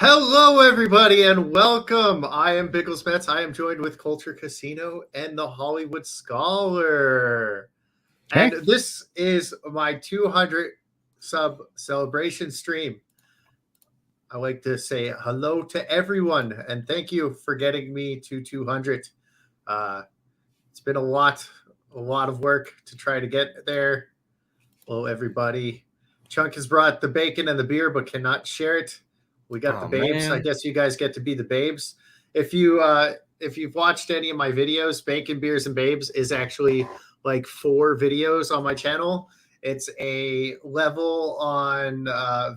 Hello, everybody, and welcome. I am Bickles Betts. I am joined with Culture Casino and the Hollywood Scholar. Hey. And this is my 200 sub celebration stream. I like to say hello to everyone and thank you for getting me to 200. It's been a lot of work to try to get there. Hello, everybody. Chunk has brought the bacon and the beer, but cannot share it. We got the babes. Man. I guess you guys get to be the babes. If you've watched any of my videos, Bacon, Beers, and Babes is actually like 4 videos on my channel. It's a level on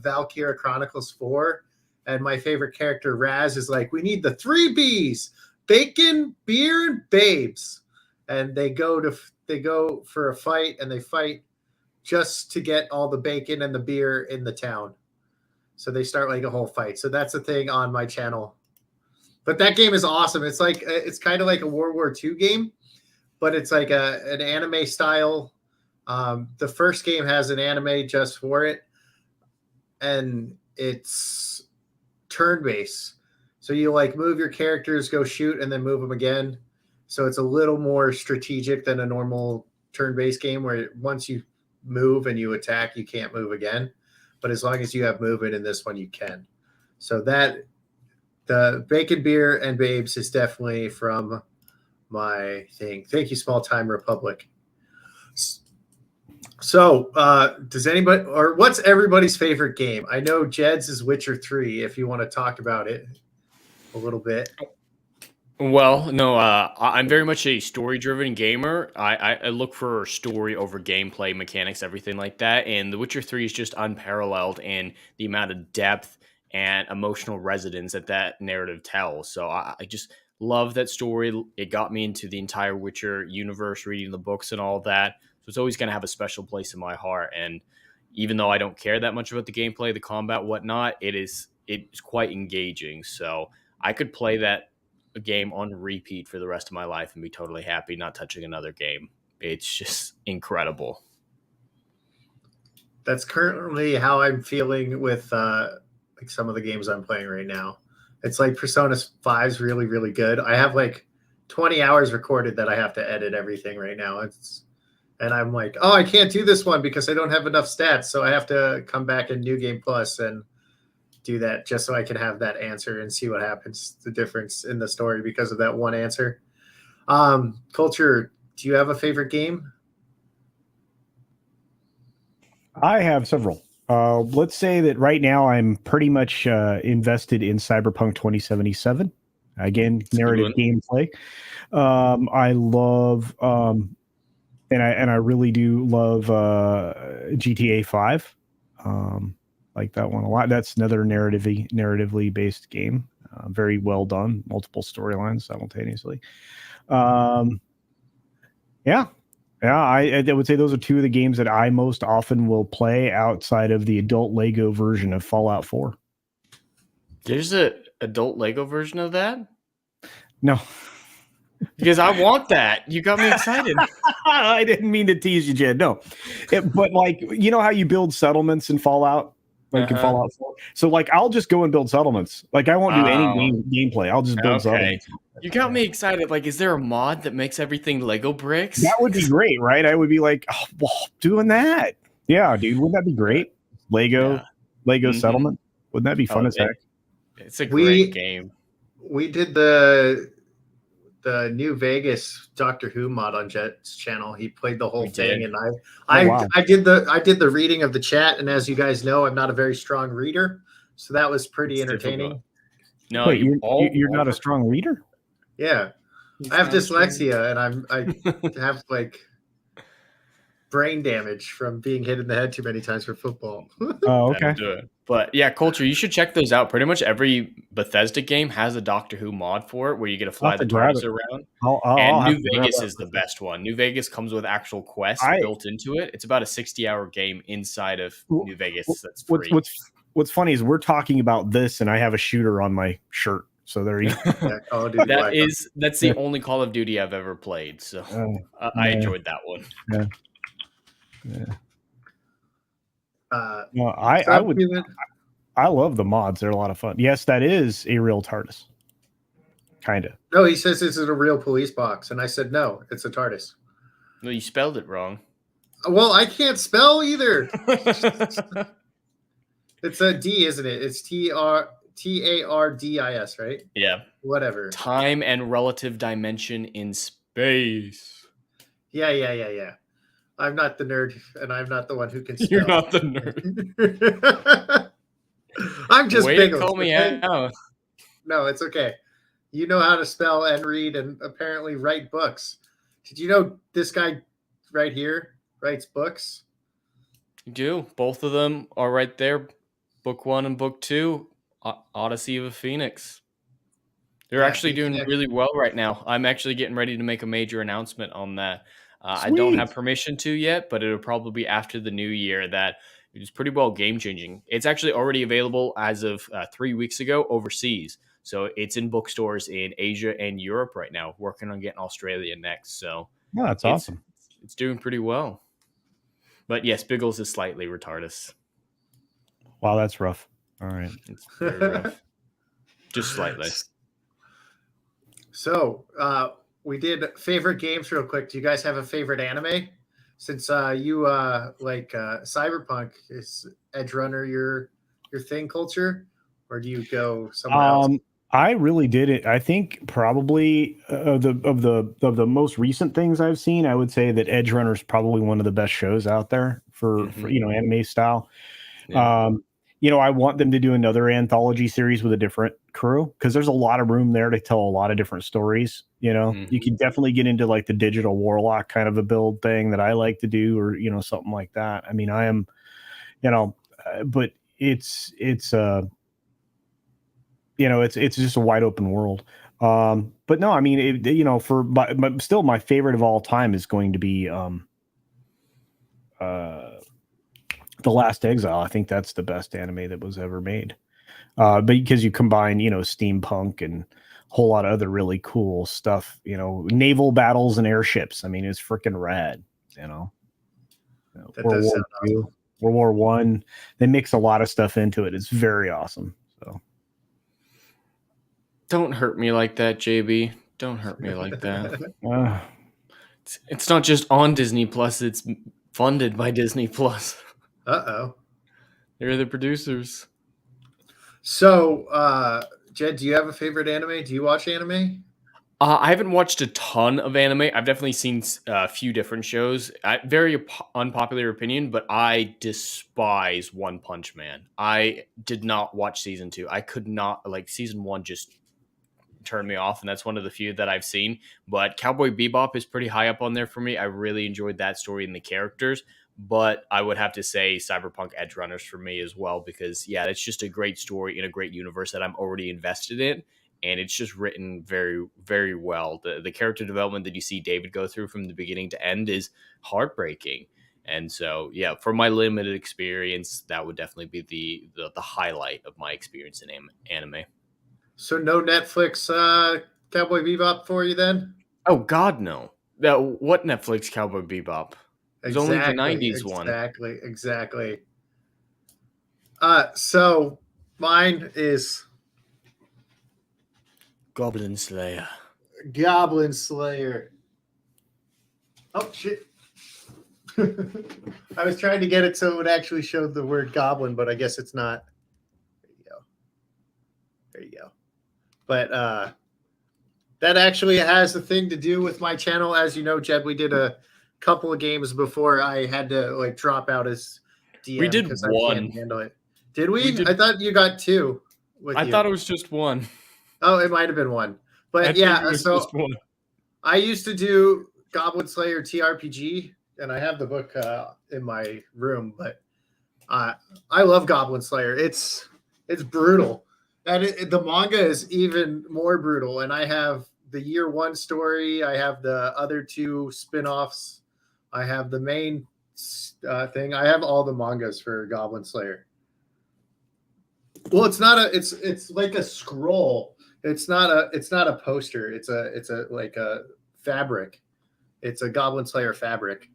Valkyria Chronicles 4, and my favorite character Raz is like, we need the 3 B's: bacon, beer, and babes. And they go for a fight, and they fight just to get all the bacon and the beer in the town. So they start like a whole fight. So that's the thing on my channel. But that game is awesome. It's kind of like a World War II game, but it's like an anime style. The first game has an anime just for it, and it's turn-based. So you like move your characters, go shoot, and then move them again. So it's a little more strategic than a normal turn-based game where once you move and you attack, you can't move again. But as long as you have movement in this one, you can. So that the Bacon, Beer, and Babes is definitely from my thing. Thank you, Small Time Republic. So does anybody, or what's everybody's favorite game? I know Jed's is Witcher 3, if you want to talk about it a little bit. Well, no, I'm very much a story-driven gamer. I look for story over gameplay, mechanics, everything like that. And The Witcher 3 is just unparalleled in the amount of depth and emotional resonance that narrative tells. So I just love that story. It got me into the entire Witcher universe, reading the books and all that. So it's always going to have a special place in my heart. And even though I don't care that much about the gameplay, the combat, whatnot, it's quite engaging. So I could play that a game on repeat for the rest of my life and be totally happy not touching another game. It's just incredible. That's currently how I'm feeling with like some of the games I'm playing right now. It's like Persona 5 is really, really good. I have like 20 hours recorded that I have to edit everything right now. And I'm like, oh, I can't do this one because I don't have enough stats. So I have to come back in New Game Plus and do that just so I can have that answer and see what happens, the difference in the story because of that one answer. Culture, do you have a favorite game? I have several. Let's say that right now I'm pretty much invested in Cyberpunk 2077. Again, narrative gameplay. I love, and I really do love GTA 5. Like that one a lot. That's another narratively based game. Very well done. Multiple storylines simultaneously. Yeah. I would say those are two of the games that I most often will play outside of the adult Lego version of Fallout 4. There's an adult Lego version of that? No. Because I want that. You got me excited. I didn't mean to tease you, Jed. No. But like, you know how you build settlements in Fallout? Like in Fallout 4. So like I'll just go and build settlements. Like I won't do any gameplay. I'll just build settlements. You got me excited. Like, is there a mod that makes everything Lego bricks? That would be great, right? I would be like, oh, well, doing that. Yeah, dude, wouldn't that be great? Lego settlement. Wouldn't that be fun as heck? It's a great game. We did the New Vegas Doctor Who mod on Jet's channel. He played the whole thing, and I did the reading of the chat. And as you guys know, I'm not a very strong reader, so that was pretty entertaining. No, wait, you're not a strong reader? Yeah, I have dyslexia, and I have like brain damage from being hit in the head too many times for football. Oh, okay. But yeah, Culture, you should check those out. Pretty much every Bethesda game has a Doctor Who mod for it where you get to fly the TARDIS around. And New Vegas is the best one. New Vegas comes with actual quests built into it. It's about a 60-hour game inside of New Vegas that's free. What's funny is we're talking about this, and I have a shooter on my shirt. So there you go. That's the only Call of Duty I've ever played. So I enjoyed that one. Yeah. No, I would. I love the mods. They're a lot of fun. Yes, that is a real TARDIS. Kind of. No, he says this is a real police box, and I said no, it's a TARDIS. No, you spelled it wrong. Well, I can't spell either. It's a D, isn't it? It's TARDIS, right? Yeah. Whatever. Time and relative dimension in space. Yeah. I'm not the nerd, and I'm not the one who can spell. You're not the nerd. I'm just Way big. to call me out. No, it's okay. You know how to spell and read and apparently write books. Did you know this guy right here writes books? You do. Both of them are right there. Book 1 and Book 2, Odyssey of a Phoenix. They're actually doing really well right now. I'm actually getting ready to make a major announcement on that. I don't have permission to yet, but it'll probably be after the new year that it's pretty well game-changing. It's actually already available as of 3 weeks ago overseas. So it's in bookstores in Asia and Europe right now, working on getting Australia next. So yeah, that's awesome. It's doing pretty well. But yes, Biggles is slightly retardus. Wow, that's rough. All right. It's very rough. Just slightly. So we did favorite games real quick. Do you guys have a favorite anime? Since you like Cyberpunk, is Edge Runner your thing culture? Or do you go somewhere else? I really did it. I think probably of the most recent things I've seen, I would say that Edge Runner is probably one of the best shows out there for anime style. Yeah. I want them to do another anthology series with a different crew because there's a lot of room there to tell a lot of different stories. You can definitely get into like the digital warlock kind of a build thing that I like to do, or something like that. I mean, I am, but it's it's just a wide open world. But no, I mean, still my favorite of all time is going to be The Last Exile. I think that's the best anime that was ever made. But because you combine, steampunk and a whole lot of other really cool stuff, naval battles and airships. I mean, it's freaking rad, World War One. They mix a lot of stuff into it. It's very awesome. So don't hurt me like that, JB. Don't hurt me like that. It's not just on Disney Plus. It's funded by Disney Plus. Uh-oh. They're the producers. So, Jed, do you have a favorite anime? Do you watch anime? I haven't watched a ton of anime. I've definitely seen a few different shows. Very unpopular opinion, but I despise One Punch Man. I did not watch season 2. I could not, season 1 just turned me off, and that's one of the few that I've seen. But Cowboy Bebop is pretty high up on there for me. I really enjoyed that story and the characters. But I would have to say Cyberpunk Edge Runners for me as well, because, yeah, it's just a great story in a great universe that I'm already invested in. And it's just written very, very well. The character development that you see David go through from the beginning to end is heartbreaking. And so, yeah, for my limited experience, that would definitely be the highlight of my experience in anime. So no Netflix Cowboy Bebop for you then? Oh, God, no. What Netflix Cowboy Bebop? It's only the 90s one. Exactly. So mine is Goblin Slayer. Oh, shit. I was trying to get it so it would actually show the word goblin, but I guess it's not. There you go. But that actually has a thing to do with my channel. As you know, Jed, we did a couple of games before I had to drop out as DM. We did one. I can't handle it. Did we? I thought you got 2. I thought it was just 1. Oh, it might have been 1. But yeah, so I used to do Goblin Slayer TRPG, and I have the book in my room. But I love Goblin Slayer. It's brutal, and the manga is even more brutal. And I have the year 1 story. I have the other 2 spin-offs. I have the main thing. I have all the mangas for Goblin Slayer. Well, it's not it's like a scroll. It's not a poster. It's a like a fabric. It's a Goblin Slayer fabric.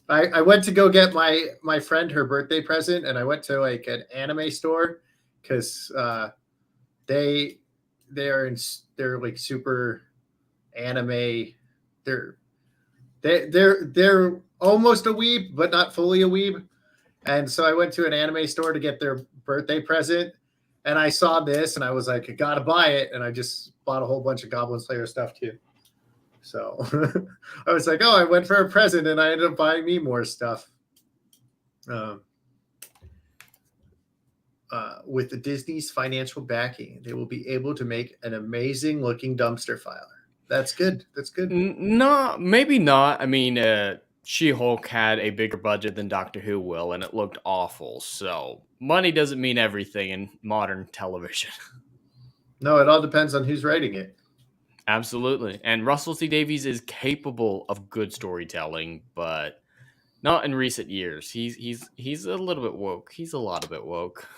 I went to go get my friend her birthday present, and I went to like an anime store because they they're like super anime. They're they're almost a weeb, but not fully a weeb. And so I went to an anime store to get their birthday present, and I saw this, and I was like, I gotta buy it, and I just bought a whole bunch of Goblin Slayer stuff too. So I was like, oh, I went for a present, and I ended up buying me more stuff. With the Disney's financial backing, they will be able to make an amazing looking dumpster filer. That's good. That's good. No, maybe not. I mean, She-Hulk had a bigger budget than Doctor Who will, and it looked awful. So money doesn't mean everything in modern television. No, it all depends on who's writing it. Absolutely. And Russell T Davies is capable of good storytelling, but not in recent years. He's a little bit woke. He's a lot of bit woke.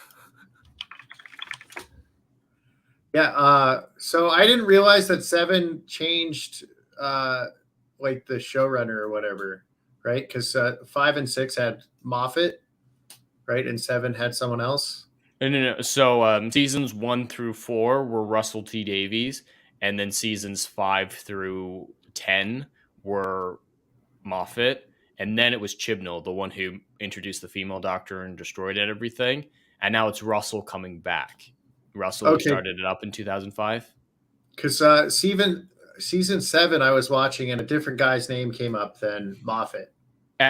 Yeah. So I didn't realize that Seven changed like the showrunner or whatever, right? Because 5 and 6 had Moffat, right, and 7 had someone else. No. So seasons 1 through 4 were Russell T Davies, and then seasons 5 through 10 were Moffat, and then it was Chibnall, the one who introduced the female Doctor and destroyed it, everything. And now it's Russell coming back. Russell started it up in 2005. Because season 7 I was watching, and a different guy's name came up than Moffat. He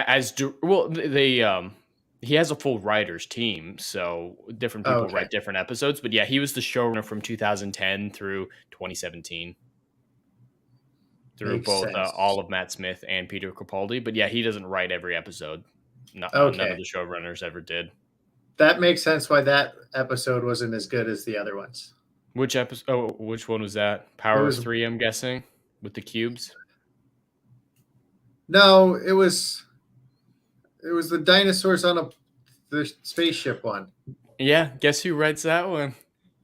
has a full writers team, so different people write different episodes. But yeah, he was the showrunner from 2010 through 2017. Through Makes both all of Matt Smith and Peter Capaldi. But yeah, he doesn't write every episode. None of the showrunners ever did. That makes sense why that episode wasn't as good as the other ones. Which episode? Oh, which one was that? Power 3, I'm guessing, with the cubes? No, it was the dinosaurs on the spaceship one. Yeah, guess who writes that one?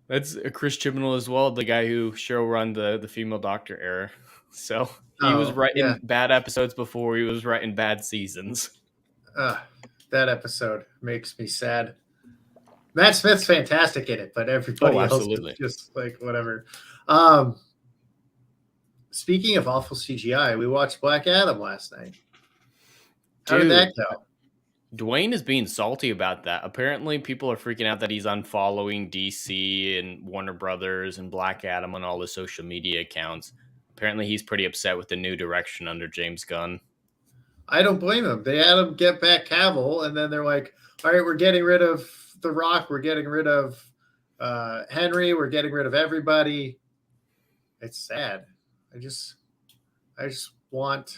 That's Chris Chibnall as well, the guy who showrun the female Doctor era. So he was writing bad episodes before he was writing bad seasons. That episode makes me sad. Matt Smith's fantastic in it, but everybody else is just like whatever. Speaking of awful CGI, we watched Black Adam last night. How did that go? Dwayne is being salty about that. Apparently, people are freaking out that he's unfollowing DC and Warner Brothers and Black Adam on all the social media accounts. Apparently, he's pretty upset with the new direction under James Gunn. I don't blame him. They had him get back Cavill, and then they're like, all right, we're getting rid of The Rock. We're getting rid of Henry. We're getting rid of everybody. It's sad. I just want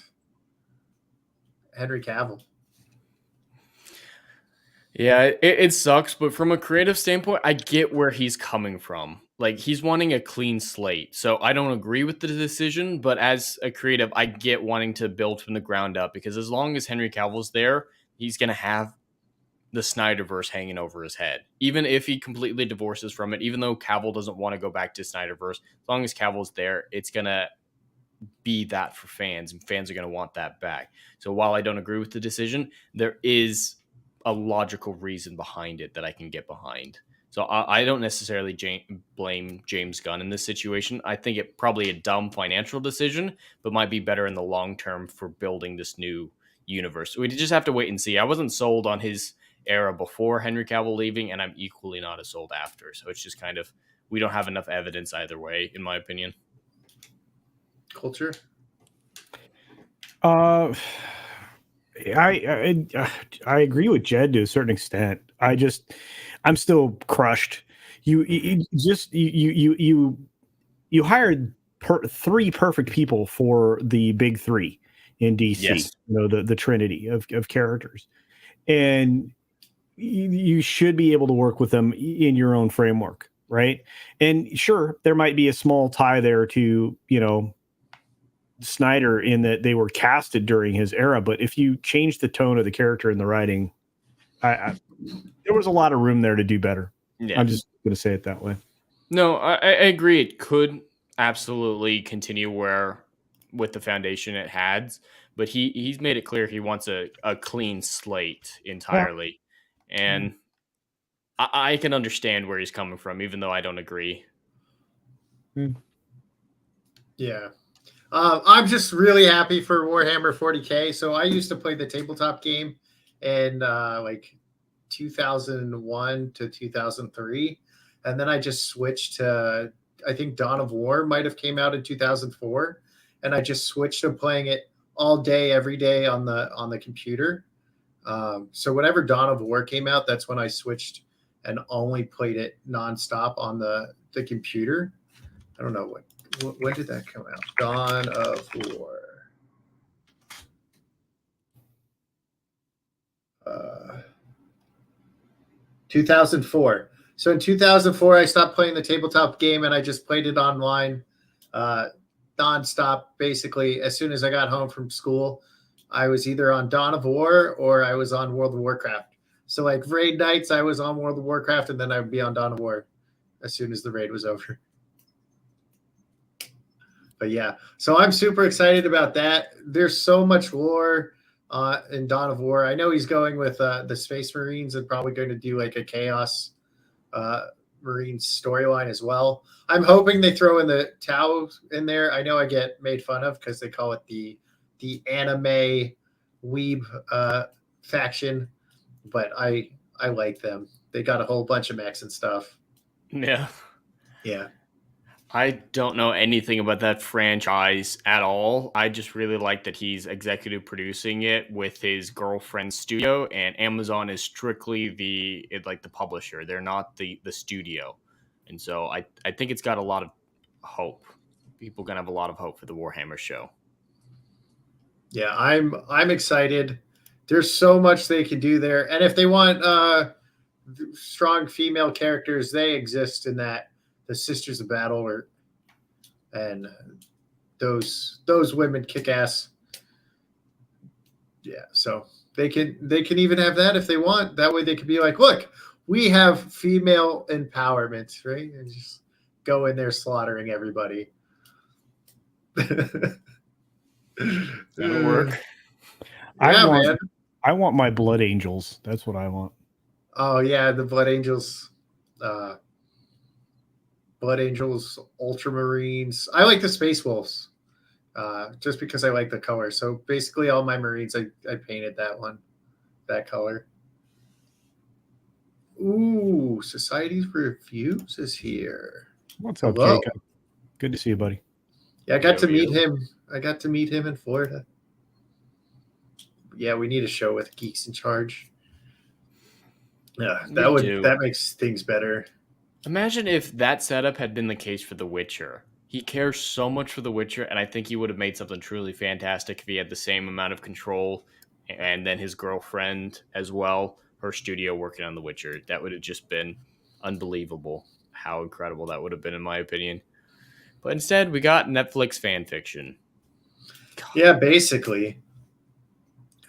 Henry Cavill. Yeah, it sucks, but from a creative standpoint, I get where he's coming from. Like, he's wanting a clean slate. So I don't agree with the decision, but as a creative, I get wanting to build from the ground up, because as long as Henry Cavill's there, he's going to have the Snyderverse hanging over his head. Even if he completely divorces from it, even though Cavill doesn't want to go back to Snyderverse, as long as Cavill's there, it's going to be that for fans, and fans are going to want that back. So while I don't agree with the decision, there is a logical reason behind it that I can get behind. So I don't necessarily blame James Gunn in this situation. I think it probably a dumb financial decision, but might be better in the long term for building this new universe. We just have to wait and see. I wasn't sold on his era before Henry Cavill leaving, and I'm equally not as sold after. So it's just kind of, we don't have enough evidence either way, in my opinion. Culture? I agree with Jed to a certain extent. I'm still crushed. You hired 3 perfect people for the big 3 in DC. Yes. The trinity of characters, and you should be able to work with them in your own framework, right? And sure, there might be a small tie there to Snyder in that they were casted during his era, but if you change the tone of the character in the writing, there was a lot of room there to do better. Yeah. I'm just going to say it that way. No, I agree. It could absolutely continue with the foundation it had, but he's made it clear he wants a clean slate entirely. And I can understand where he's coming from, even though I don't agree. Yeah. I'm just really happy for Warhammer 40K. So I used to play the tabletop game in like 2001 to 2003. And then I just switched to, I think Dawn of War might have came out in 2004. And I just switched to playing it all day, every day on the computer. So whenever Dawn of War came out, that's when I switched and only played it nonstop on the computer. I don't know when did that come out? Dawn of War. 2004. So in 2004, I stopped playing the tabletop game and I just played it online nonstop. Basically, as soon as I got home from school, I was either on Dawn of War or I was on World of Warcraft. So like raid nights, I was on World of Warcraft and then I would be on Dawn of War as soon as the raid was over. But yeah, so I'm super excited about that. There's so much lore in Dawn of War. I know he's going with the Space Marines and probably going to do like a Chaos Marines storyline as well. I'm hoping they throw in the Tau in there. I know I get made fun of because they call it the anime weeb faction, but I like them. They got a whole bunch of mechs and stuff. Yeah. Yeah. I don't know anything about that franchise at all. I just really like that he's executive producing it with his girlfriend's studio, and Amazon is strictly the publisher. They're not the studio. And so I think it's got a lot of hope. People are gonna have a lot of hope for the Warhammer show. Yeah, I'm excited. There's so much they can do there. And if they want strong female characters, they exist in that. The Sisters of Battle, and those women kick ass. Yeah, so they can even have that if they want. That way they could be like, look, we have female empowerment, right? And just go in there slaughtering everybody. That'll work. I want my Blood Angels. That's what I want. Oh yeah, the Blood Angels. Blood Angels, Ultramarines. I like the Space Wolves just because I like the color. So basically all my Marines, I painted that color. Ooh, Society's Reviews is here. What's up, Hello. Jacob? Good to see you, buddy. Yeah, I got to meet him. I got to meet him in Florida. Yeah, we need a show with Geeks in Charge. Yeah, that makes things better. Imagine if that setup had been the case for The Witcher. He cares so much for The Witcher, and I think he would have made something truly fantastic if he had the same amount of control, and then his girlfriend as well, her studio working on The Witcher. That would have just been unbelievable. How incredible that would have been, in my opinion. But instead, we got Netflix fan fiction. God. Yeah, basically.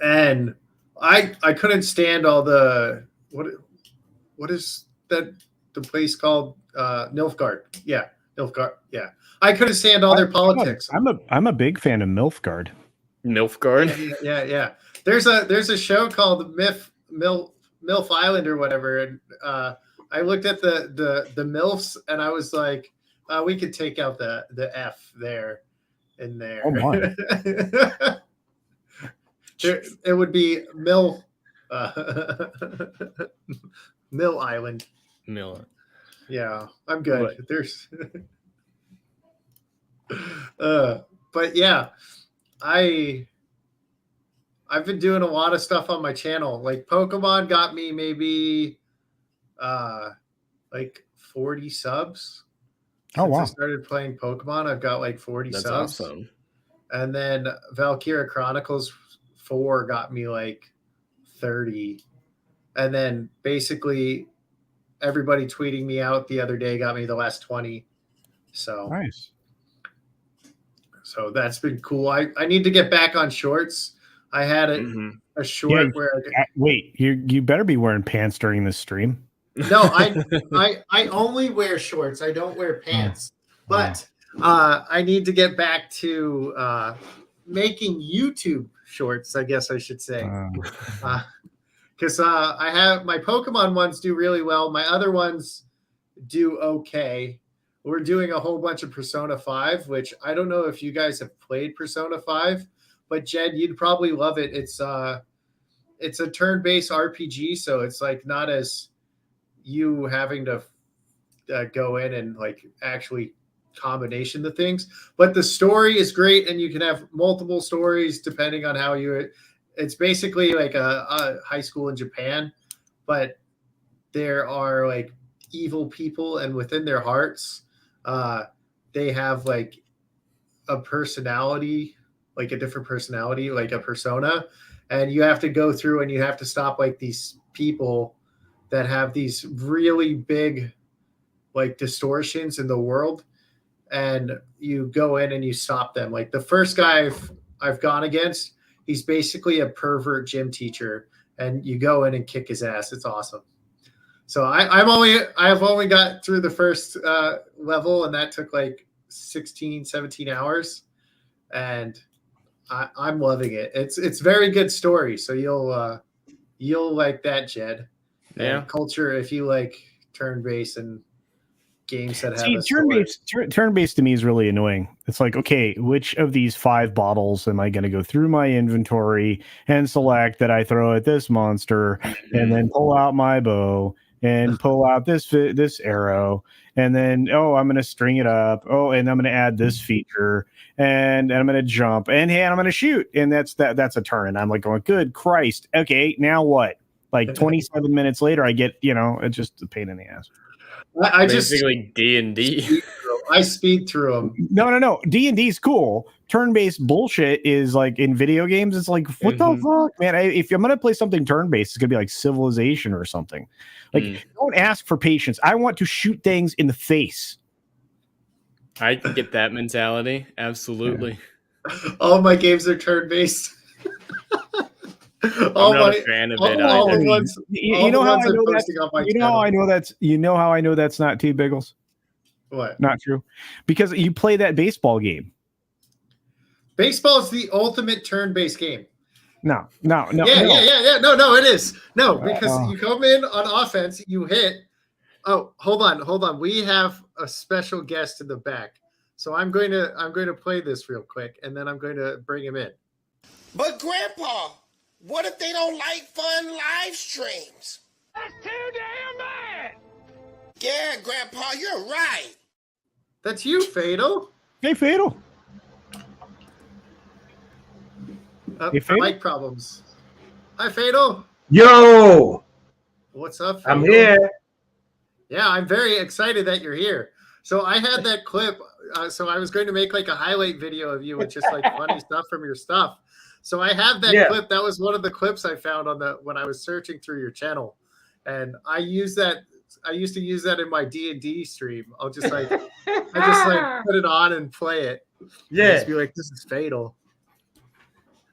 And I couldn't stand all the what is that? The place called Nilfgaard. Yeah, Nilfgaard. Yeah, I couldn't stand all their politics. I'm a big fan of Nilfgaard. Nilfgaard. Yeah. There's a show called Milf Island or whatever, and I looked at the MILFs and I was like, we could take out the F there in there. Oh my! It would be Mill Island. Miller. Yeah, I'm good. What? There's but yeah, I've been doing a lot of stuff on my channel. Like Pokemon got me maybe like 40 subs. Oh wow. I started playing Pokemon, I've got like 40 That's subs. awesome. And then Valkyria Chronicles 4 got me like 30. And then basically everybody tweeting me out the other day got me the last 20. So nice. So that's been cool. I need to get back on shorts. I had a short where wait, you better be wearing pants during this stream. No, I only wear shorts. I don't wear pants. But I need to get back to making YouTube shorts, I guess I should say. Because I have my Pokemon ones do really well. My other ones do okay. We're doing a whole bunch of Persona 5, which I don't know if you guys have played Persona 5, but Jed, you'd probably love it. It's a turn-based RPG, so it's like not as you having to go in and like actually combination the things, but the story is great, and you can have multiple stories depending on how you. It's basically like a high school in Japan, but there are like evil people, and within their hearts, they have like a personality, like a different personality, like a persona, and you have to go through and you have to stop like these people that have these really big like distortions in the world, and you go in and you stop them. Like the first guy I've gone against, he's basically a pervert gym teacher, and you go in and kick his ass. It's awesome. So I have only got through the first level, and that took like 17 hours, and I'm loving it. It's very good story. So you'll like that, Jed. Yeah. And culture, if you like turn-based and games that have a turn-based to me is really annoying. It's like, okay, which of these 5 bottles am I going to go through my inventory and select that I throw at this monster, and then pull out my bow and pull out this arrow, and then I'm going to string it up. And I'm going to add this feature, and I'm going to jump, and hey, I'm going to shoot, and that's a turn. And I'm like going, good Christ, okay, now what? Like 27 minutes later, I get it's just a pain in the ass. I basically D&D. I speed through them. No. D&D is cool. Turn-based bullshit is like in video games. It's like, what the fuck, man? If I'm gonna play something turn-based, it's gonna be like Civilization or something. Like, don't ask for patience. I want to shoot things in the face. I get that mentality. Absolutely. All my games are turn-based. I'm not a fan of it either. You know how I know that's not T Biggles? What? Not true. Because you play that baseball game. Baseball is the ultimate turn-based game. No. Yeah. No, it is. No, because you come in on offense, you hit. Oh, hold on. We have a special guest in the back. So I'm going to play this real quick, and then I'm going to bring him in. But Grandpa, what if they don't like fun live streams? That's too damn bad! Yeah, Grandpa, you're right. That's you, Fatal. Hey, Fatal. Hey, Fatal. Mic problems. Hi, Fatal. Yo! What's up, Fatal? I'm here. Yeah, I'm very excited that you're here. So I had that clip. So I was going to make like a highlight video of you with just like funny stuff from your stuff. So I have that clip. That was one of the clips I found when I was searching through your channel, and I used to use that in my D&D stream. I'll just like put it on and play it. Yeah. Just be like, this is Fatal.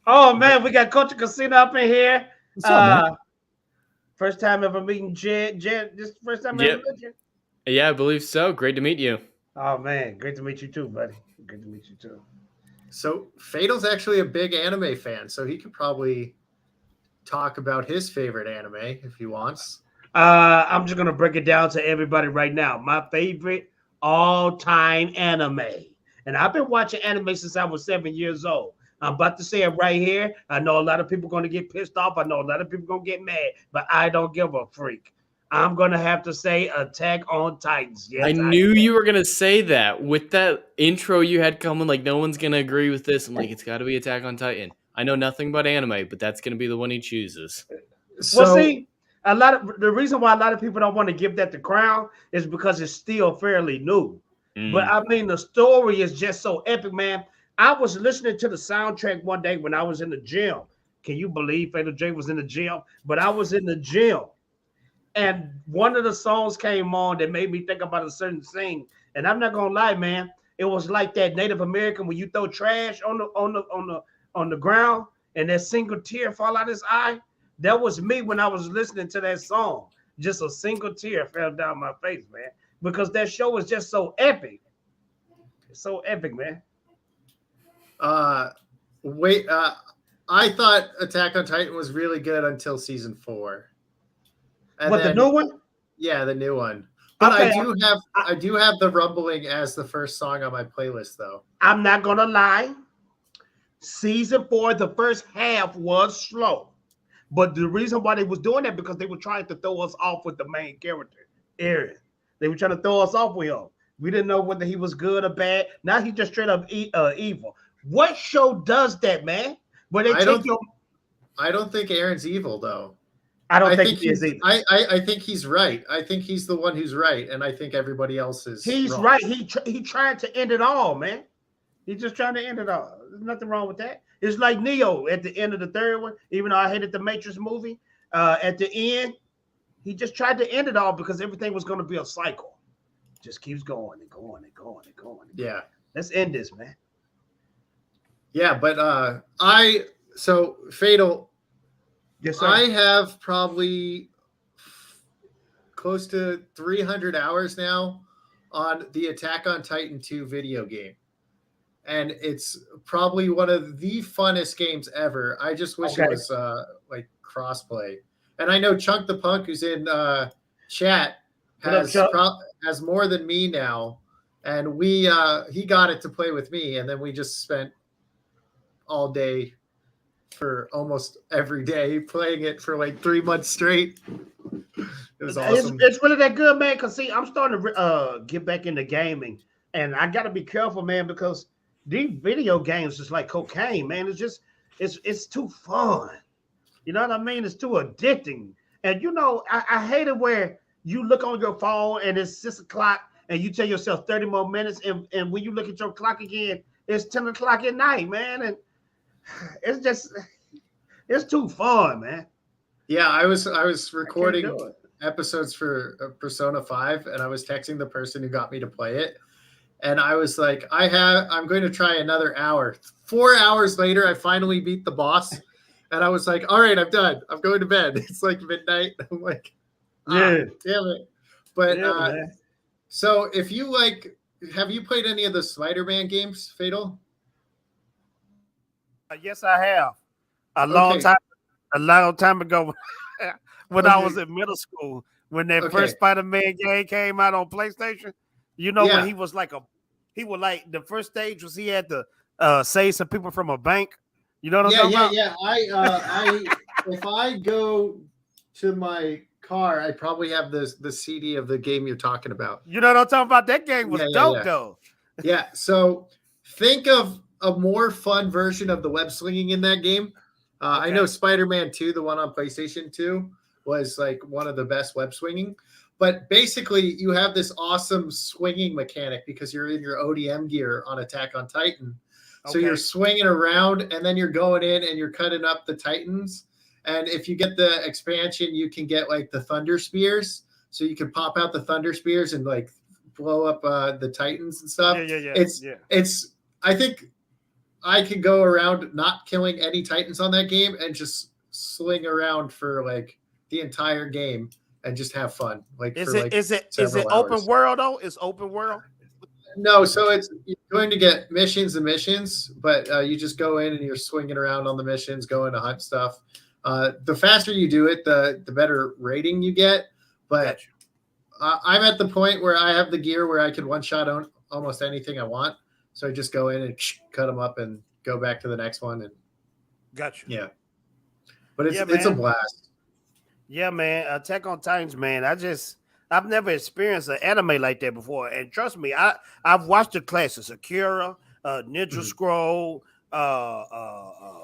Oh man, we got Culture Casino up in here. What's up, man? First time ever meeting Jed. This is the first time ever met you? Yeah, I believe so. Great to meet you. Oh man, great to meet you too, buddy. Good to meet you too. So Fatal's actually a big anime fan, so he could probably talk about his favorite anime if he wants. I'm just gonna break it down to everybody right now. My favorite all-time anime, and I've been watching anime since I was 7 years old. I'm about to say it right here. I know a lot of people are going to get pissed off. I know a lot of people are going to get mad, but I don't give a freak. I'm going to have to say Attack on Titans. Yes, I knew you were going to say that. With that intro you had coming, like, no one's going to agree with this. I'm like, it's got to be Attack on Titan. I know nothing about anime, but that's going to be the one he chooses. Well, see, the reason why a lot of people don't want to give that the crown is because it's still fairly new. But, I mean, the story is just so epic, man. I was listening to the soundtrack one day when I was in the gym. Can you believe Fatal J was in the gym? But I was in the gym, and one of the songs came on that made me think about a certain thing. And I'm not gonna lie, man, it was like that Native American when you throw trash on the ground and that single tear fall out his eye. That was me when I was listening to that song. Just a single tear fell down my face, man, because that show was just so epic. It's so epic, man. I thought Attack on Titan was really good until season 4. And But the then, new one? yeah, the new one. But Okay, I do have the Rumbling as the first song on my playlist, though. I'm not gonna lie. Season 4, the first half was slow. But the reason why they was doing that because they were trying to throw us off with the main character, Eren. They were trying to throw us off with him. We didn't know whether he was good or bad. Now he's just straight up evil. What show does that, man? Where they I take your don't think Eren's evil, though. I don't think he is either. I think he's right. I think he's the one who's right, and I think everybody else is. He's wrong. right. He tried to end it all, man. He's just trying to end it all. There's nothing wrong with that. It's like Neo at the end of the third one. Even though I hated the Matrix movie, at the end, he just tried to end it all because everything was going to be a cycle. Just keeps going and going and going and going. Yeah. Let's end this, man. Yeah, but so Fatal. Yes, sir. I have probably close to 300 hours now on the Attack on Titan 2 video game. And it's probably one of the funnest games ever. I just wish it was like crossplay. And I know Chunk the Punk, who's in chat, has more than me now. And he got it to play with me, and then we just spent all day for almost every day playing it for like 3 months straight. It was awesome. It's really that good, man. Because see, I'm starting to get back into gaming, and I got to be careful, man, because these video games is like cocaine, man. It's just it's too fun. You know what I mean? It's too addicting. And you know, I hate it where you look on your phone and it's 6 o'clock, and you tell yourself 30 more minutes, and when you look at your clock again, it's 10 o'clock at night, man. And it's too fun, man. Yeah, I was recording episodes for Persona 5, and I was texting the person who got me to play it, and I was like, I'm going to try another hour. 4 hours later, I finally beat the boss, and I was like, all right, I'm done. I'm going to bed. It's like midnight. I'm like, damn it. But so if you have you played any of the Spider-Man games, Fatal? Yes, I have. A long time ago when I was in middle school, when that first Spider-Man game came out on PlayStation. You know, when he was like the first stage was he had to save some people from a bank. You know what I'm talking about? Yeah. I if I go to my car, I probably have the CD of the game you're talking about. You know what I'm talking about? That game was dope though. Yeah. So think of a more fun version of the web slinging in that game. I know Spider-Man 2, the one on PlayStation 2, was like one of the best web swinging. But basically, you have this awesome swinging mechanic because you're in your ODM gear on Attack on Titan. So you're swinging around, and then you're going in and you're cutting up the Titans. And if you get the expansion, you can get like the Thunder Spears. So you can pop out the Thunder Spears and like blow up the Titans and stuff. It's I think I could go around not killing any Titans on that game and just sling around for like the entire game and just have fun. Like, is it open world though? It's open world. No, so you're going to get missions and missions, but you just go in and you're swinging around on the missions, going to hunt stuff. The faster you do it, the better rating you get. But I'm at the point where I have the gear where I can one shot on almost anything I want. So I just go in and cut them up and go back to the next one. And gotcha. Yeah. But it's a blast. Yeah, man. Attack on Titans, man. I've never experienced an anime like that before. And trust me, I've watched the classics, Akira, Ninja Scroll, the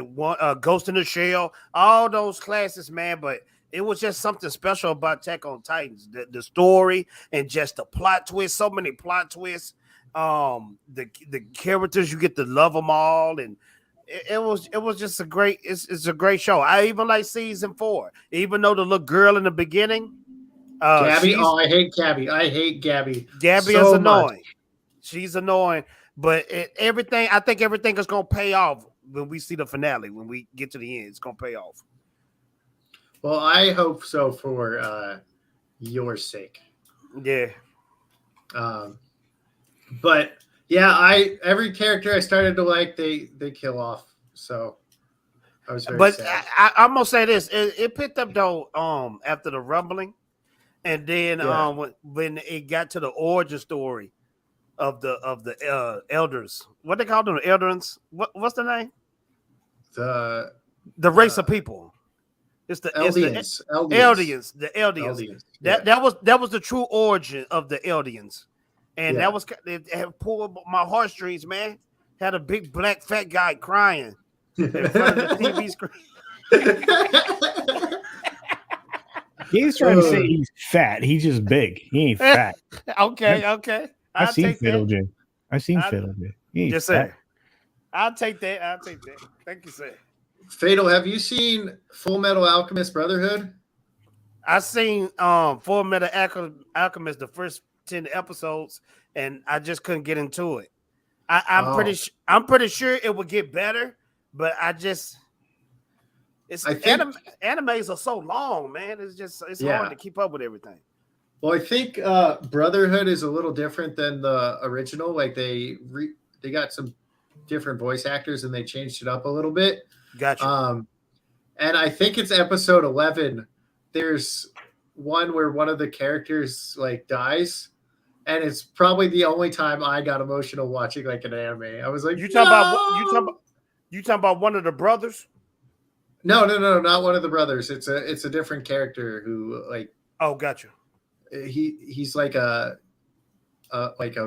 one Ghost in the Shell, all those classics, man. But it was just something special about Attack on Titans. The story and just the plot twist, so many plot twists. The characters, you get to love them all, and it was just a great it's a great show. I even like season 4, even though the little girl in the beginning, Gabby. I hate Gabby. Gabby is annoying. She's annoying, but I think everything is gonna pay off when we see the finale. When we get to the end, it's gonna pay off. Well, I hope so for your sake. Yeah. But yeah, every character I started to like, they kill off So I was very But sad. I'm gonna say this: it picked up though. After the rumbling, and then Yeah. when it got to the origin story of the elders, what they call them, the elders. What's the name? The The race of people. It's the Eldians. Eldians. The Eldians. Eldians. Yeah. That was the true origin of the Eldians, and Yeah. that was it had pulled my heartstrings, man. Had a big black fat guy crying in front of the TV screen. He's trying to say he's fat. He's just big. He ain't fat. Okay. I've seen take that. Fiddle J. I've seen I- Fiddle J. He ain't Yes, fat. sir. I'll take that. Thank you, sir. Fatal, have you seen Full Metal Alchemist Brotherhood? I seen Full Metal Alchemist the first 10 episodes, and I just couldn't get into it. I'm pretty sure it would get better, but I think animes are so long, man. It's hard to keep up with everything. Well, I think Brotherhood is a little different than the original. Like they got some different voice actors and they changed it up a little bit. Gotcha. And I think it's episode 11. There's one where one of the characters like dies, and it's probably the only time I got emotional watching like an anime. I was like, you talking about one of the brothers? No, not one of the brothers. It's a different character who like. Oh, gotcha. He's like a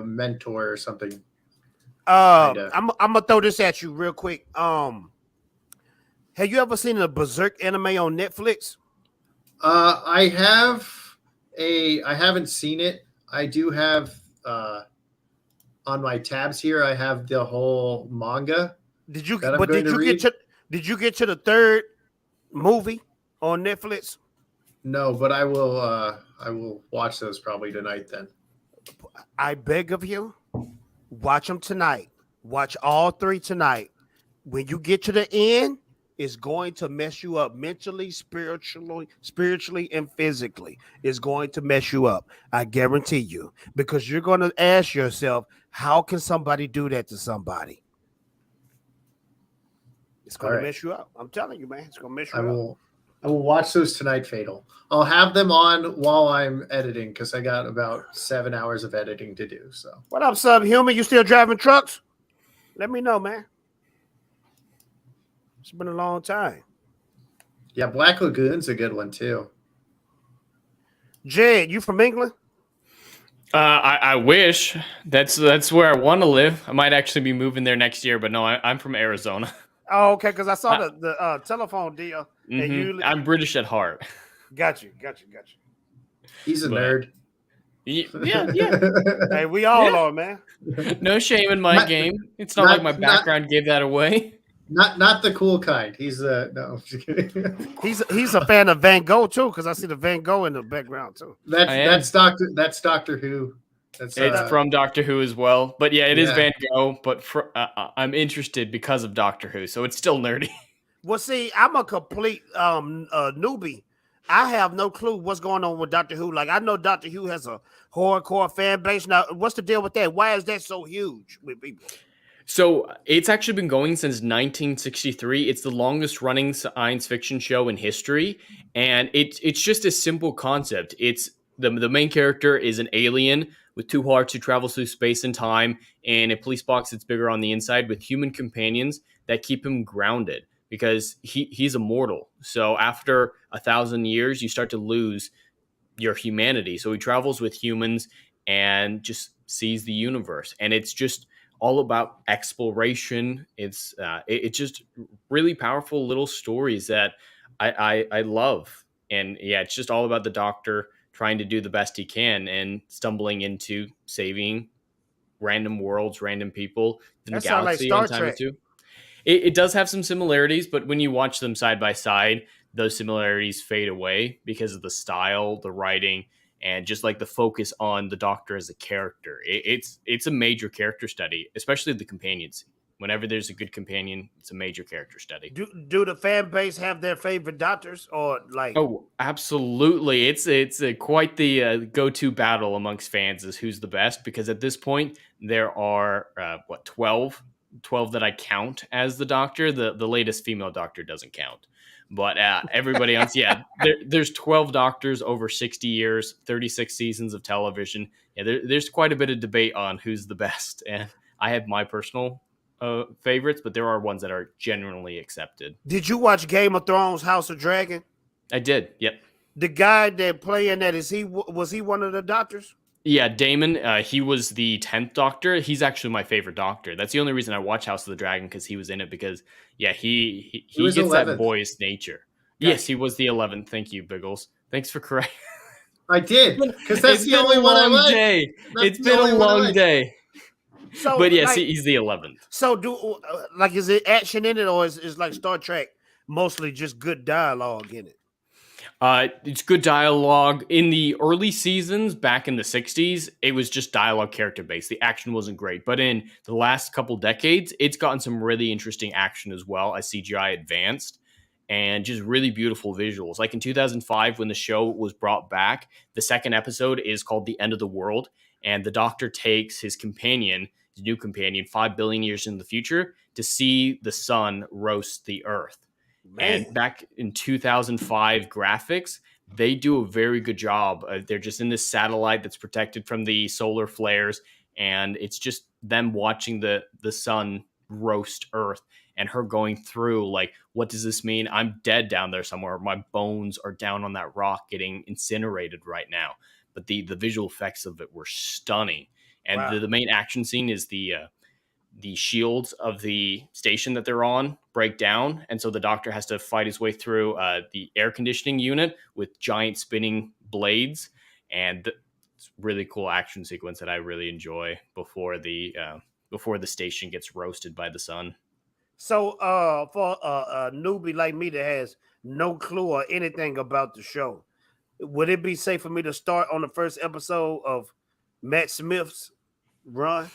mentor or something. I'm gonna throw this at you real quick. Have you ever seen a Berserk anime on Netflix? I haven't seen it. I do have on my tabs here. I have the whole manga. Did you get to the third movie on Netflix? No, but I will watch those probably tonight then. I beg of you, watch them tonight. Watch all 3 tonight. When you get to the end, it's going to mess you up mentally, spiritually, and physically. It's going to mess you up. I guarantee you, because you're going to ask yourself, how can somebody do that to somebody? It's going to mess you up. I'm telling you, man. It's going to mess you up. I will watch those tonight, Fatal. I'll have them on while I'm editing because I got about 7 hours of editing to do. So what up, Subhuman? You still driving trucks? Let me know, man. It's been a long time. Yeah, Black Lagoon's a good one too. Jed, you from England? I wish. That's where I want to live. I might actually be moving there next year, but no, I'm from Arizona. Oh, okay, because I saw the telephone deal. And I'm British at heart. Got you. He's a nerd. Yeah. Hey, we all are, man. No shame in my game. It's not like my background gave that away. Not the cool kind. He's no. I'm just kidding. He's a fan of Van Gogh too, because I see the Van Gogh in the background too. That's Doctor Who. It's from Doctor Who as well, but yeah, it is Van Gogh. But I'm interested because of Doctor Who, so it's still nerdy. Well, see, I'm a complete newbie. I have no clue what's going on with Doctor Who. Like, I know Doctor Who has a hardcore fan base. Now, what's the deal with that? Why is that so huge with people? So it's actually been going since 1963. It's the longest running science fiction show in history, and it's just a simple concept. It's the main character is an alien with 2 hearts who travels through space and time, and a police box that's bigger on the inside with human companions that keep him grounded because he's immortal. So after 1,000 years, you start to lose your humanity. So he travels with humans and just sees the universe, and it's just all about exploration. It's just really powerful little stories that I love. And yeah, it's just all about the Doctor trying to do the best he can and stumbling into saving random worlds, random people in the galaxy on time too. It does have some similarities, but when you watch them side by side, those similarities fade away because of the style, the writing, and just like the focus on the Doctor as a character. It's a major character study, especially the companions. Whenever there's a good companion, it's a major character study. Do the fan base have their favorite Doctors, or like? Oh, absolutely! It's quite the go-to battle amongst fans is who's the best, because at this point there are 12 12 that I count as the Doctor. The latest female Doctor doesn't count. But everybody else, yeah, there's 12 Doctors over 60 years, 36 seasons of television. Yeah, there's quite a bit of debate on who's the best. And I have my personal favorites, but there are ones that are generally accepted. Did you watch Game of Thrones, House of Dragon? I did, yep. The guy that playing that, was he one of the Doctors? Yeah, Damon, he was the 10th Doctor. He's actually my favorite Doctor. That's the only reason I watch House of the Dragon, because he was in it, because, yeah, he was gets 11th. that boyish nature. Yeah. Yes, he was the 11th. Thank you, Biggles. Thanks for correcting. I did, because that's the only one I like. Day. That's It's the been a only one I long like. day. So, But yes, like, he's the 11th. so is it action in it, or is like Star Trek mostly just good dialogue in it? It's good dialogue. In the early seasons, back in the 60s, it was just dialogue character based. The action wasn't great. But in the last couple decades, it's gotten some really interesting action as well as CGI advanced, and just really beautiful visuals. Like in 2005, when the show was brought back, the second episode is called The End of the World, and the Doctor takes his companion, his new companion, 5 billion years in the future to see the sun roast the Earth. Man. And back in 2005 graphics, they do a very good job. They're just in this satellite that's protected from the solar flares, and it's just them watching the sun roast Earth, and her going through, like, what does this mean? I'm dead down there somewhere. My bones are down on that rock getting incinerated right now. But the visual effects of it were stunning. And Wow. the main action scene is the shields of the station that they're on break down, and so the Doctor has to fight his way through the air conditioning unit with giant spinning blades, and it's really cool action sequence that I really enjoy before the station gets roasted by the sun. So, for a newbie like me that has no clue or anything about the show, would it be safe for me to start on the first episode of Matt Smith's run?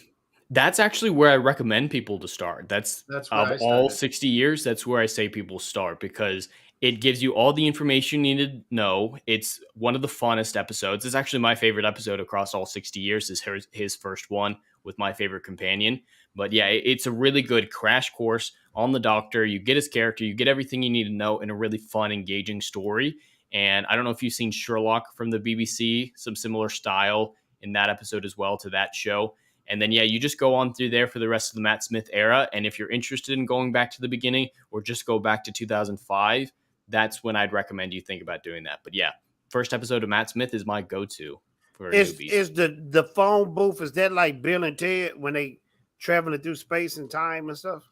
That's actually where I recommend people to start. That's where of I all started. 60 years, that's where I say people start, because it gives you all the information you need to know. It's one of the funnest episodes. It's actually my favorite episode across all 60 years is his first one with my favorite companion. But yeah, it's a really good crash course on the Doctor. You get his character, you get everything you need to know in a really fun, engaging story. And I don't know if you've seen Sherlock from the BBC, some similar style in that episode as well to that show. And then, yeah, you just go on through there for the rest of the Matt Smith era. And if you're interested in going back to the beginning or just go back to 2005, that's when I'd recommend you think about doing that. But yeah, first episode of Matt Smith is my go-to for newbies. Is the phone booth, is that like Bill and Ted when they traveling through space and time and stuff?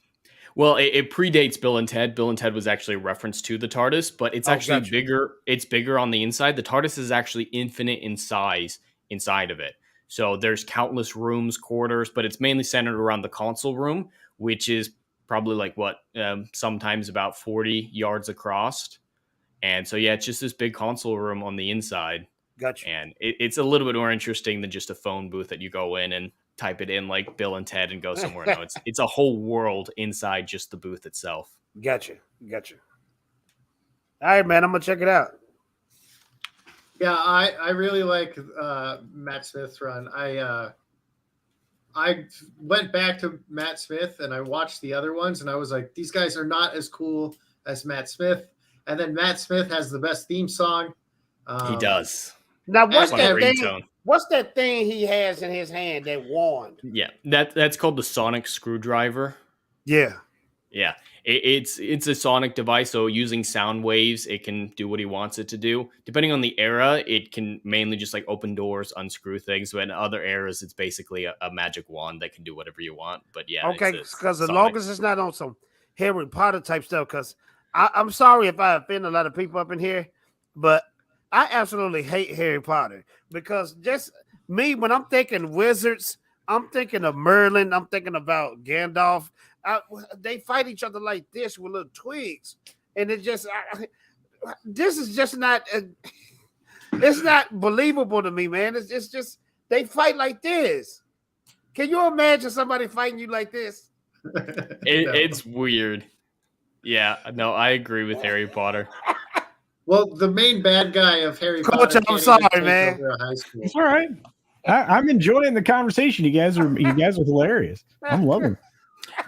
Well, it predates Bill and Ted. Bill and Ted was actually a reference to the TARDIS, but it's actually gotcha. bigger. It's bigger on the inside. The TARDIS is actually infinite in size inside of it. So there's countless rooms, corridors, but it's mainly centered around the console room, which is probably like sometimes about 40 yards across. And so, yeah, it's just this big console room on the inside. Gotcha. And it's a little bit more interesting than just a phone booth that you go in and type it in like Bill and Ted and go somewhere. No, it's a whole world inside just the booth itself. Gotcha. All right, man, I'm gonna check it out. Yeah, I really like Matt Smith's run. I went back to Matt Smith and I watched the other ones, and I was like, these guys are not as cool as Matt Smith. And then Matt Smith has the best theme song. He does. Now, what's What a that thing? ringtone. What's that thing he has in his hand? That wand? Yeah, that's called the sonic screwdriver. Yeah. Yeah, it's a sonic device, so using sound waves, it can do what he wants it to do. Depending on the era, it can mainly just like open doors, unscrew things. But in other eras, it's basically a magic wand that can do whatever you want. But yeah, Okay, it's a because as sonic- long as it's not on some Harry Potter type stuff, because I'm sorry if I offend a lot of people up in here, but I absolutely hate Harry Potter because just me, when I'm thinking wizards, I'm thinking of Merlin, I'm thinking about Gandalf. They fight each other like this with little twigs, and it just this is just not it's not believable to me, man. It's just they fight like this. Can you imagine somebody fighting you like this? It's weird. Yeah, no, I agree with Harry Potter. Well, the main bad guy of Harry Coach, Potter. I'm can't sorry, even take man. over a high school. It's all right. I'm enjoying the conversation. You guys are hilarious. I'm loving it.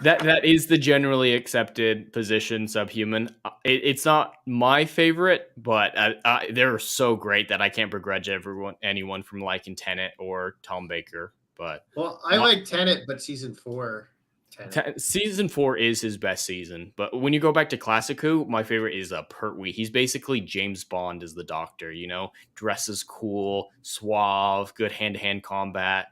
That is the generally accepted position, subhuman. It's not my favorite, but they're so great that I can't begrudge anyone from liking Tenet or Tom Baker. But Well, I like Tenet, but season 4. Season 4 is his best season. But when you go back to Classic Who, my favorite is Pertwee. He's basically James Bond as the Doctor. You know, dresses cool, suave, good hand-to-hand combat.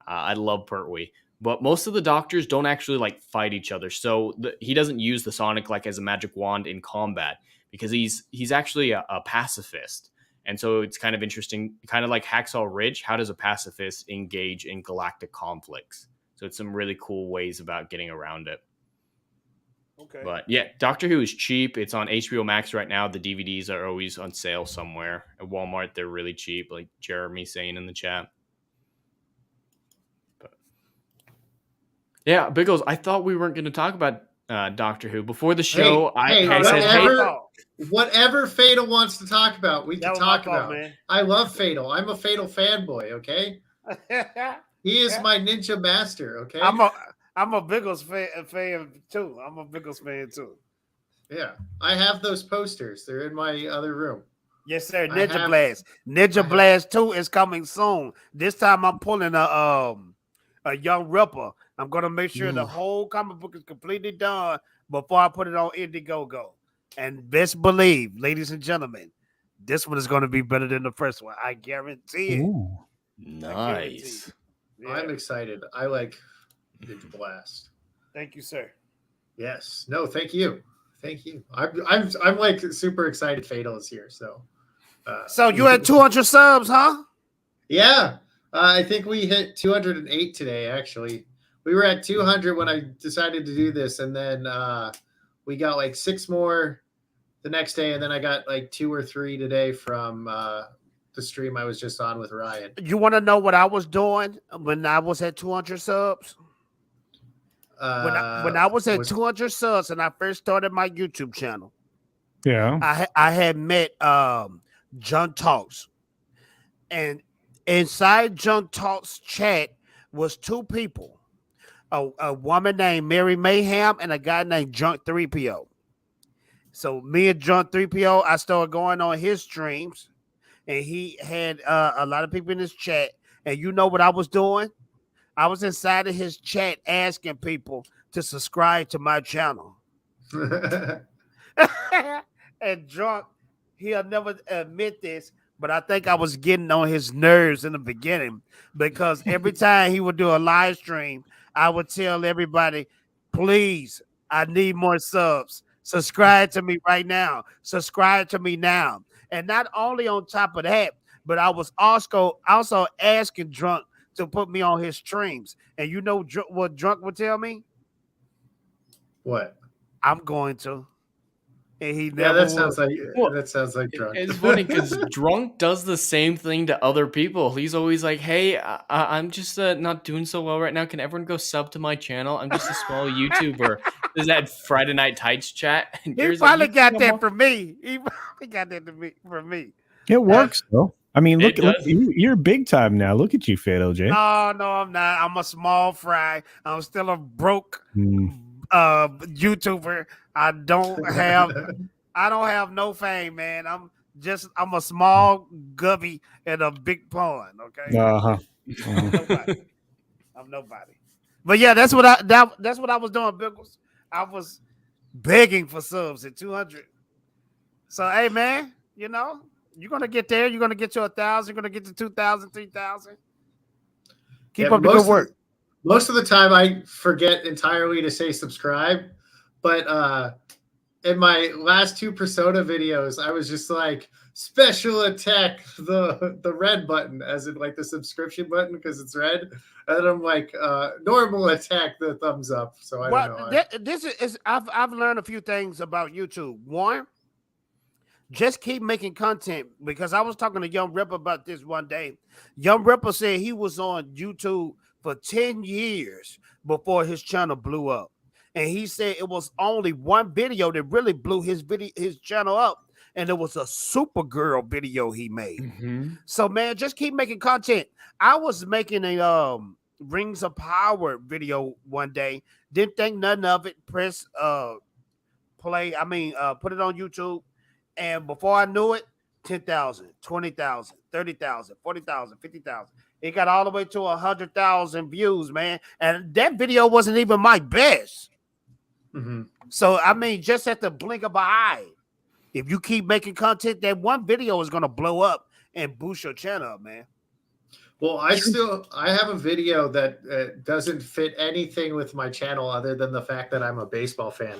I love Pertwee. But most of the Doctors don't actually like fight each other. So he doesn't use the Sonic like as a magic wand in combat because he's actually a pacifist. And so it's kind of interesting, kind of like Hacksaw Ridge. How does a pacifist engage in galactic conflicts? So it's some really cool ways about getting around it. Okay. But yeah, Doctor Who is cheap. It's on HBO Max right now. The DVDs are always on sale somewhere. At Walmart, they're really cheap, like Jeremy saying in the chat. Yeah, Biggles, I thought we weren't going to talk about Doctor Who. Before the show, I said, hey, whatever Fatal wants to talk about, we can talk about. Man. I love Fatal. I'm a Fatal fanboy, okay? He is my ninja master, okay? I'm a Biggles fan too. I'm a Biggles fan too. Yeah, I have those posters. They're in my other room. Yes, sir. Ninja Blast. Ninja Blast 2 is coming soon. This time I'm pulling a Young Ripper. I'm gonna make sure the whole comic book is completely done before I put it on Indiegogo. And best believe, ladies and gentlemen, this one is going to be better than the first one. I guarantee it. Ooh. Nice. Yeah. I'm excited. I like Ninja Blast. Thank you, sir. Yes. No, thank you. Thank you. I'm like super excited Fatal is here. So So you had 200 subs, huh? Yeah. I think we hit 208 today, actually. We were at 200 when I decided to do this, and then we got like 6 more the next day, and then I got like 2 or 3 today from the stream I was just on with Ryan. You want to know what I was doing when I was at 200 subs? When I was at 200 subs and I first started my YouTube channel, yeah, I had met Junk Talks, and inside Junk Talks chat was 2 people. A woman named Mary Mayhem and a guy named Junk 3PO. So me and Junk 3PO, I started going on his streams, and he had a lot of people in his chat. And you know what I was doing? I was inside of his chat asking people to subscribe to my channel. And Junk, he'll never admit this, but I think I was getting on his nerves in the beginning because every time he would do a live stream, I would tell everybody, please, I need more subs. Subscribe to me right now. Subscribe to me now. And not only on top of that, but I was also asking Drunk to put me on his streams. And you know what Drunk would tell me? What? I'm going to. And he never yeah, that would. sounds like Drunk. It's funny because Drunk does the same thing to other people. He's always like, hey, I'm just not doing so well right now. Can everyone go sub to my channel? I'm just a small YouTuber. There's that Friday Night Tights chat. He probably got that from me. He probably got that from me. It works though. I mean, look, you're big time now. Look at you, Fatal J. No, I'm not. I'm a small fry. I'm still a broke YouTuber. I don't have no fame, man. I'm a small gubby in a big pond. Okay. I'm nobody. But yeah, that's what I was doing, Biggles. I was begging for subs at 200. So hey, man, you know you're gonna get there. You're gonna get to 1,000. You're gonna get to 2,000, 3,000. Keep up the good work. Most of the time, I forget entirely to say subscribe, but in my last 2 Persona videos, I was just like special attack the red button, as in like the subscription button because it's red, and then I'm like normal attack the thumbs up. So I don't know. This is I've learned a few things about YouTube. One, just keep making content, because I was talking to Young Ripper about this one day. Young Ripper said he was on YouTube for 10 years before his channel blew up. And he said it was only one video that really blew his channel up. And it was a Supergirl video he made. Mm-hmm. So man, just keep making content. I was making a Rings of Power video one day. Didn't think nothing of it. Press play. Put it on YouTube. And before I knew it, 10,000, 20,000, 30,000, 40,000, 50,000. It got all the way to 100,000 views, man. And that video wasn't even my best. Mm-hmm. So, just at the blink of an eye, if you keep making content, that one video is going to blow up and boost your channel up, man. Well, I have a video that doesn't fit anything with my channel other than the fact that I'm a baseball fan.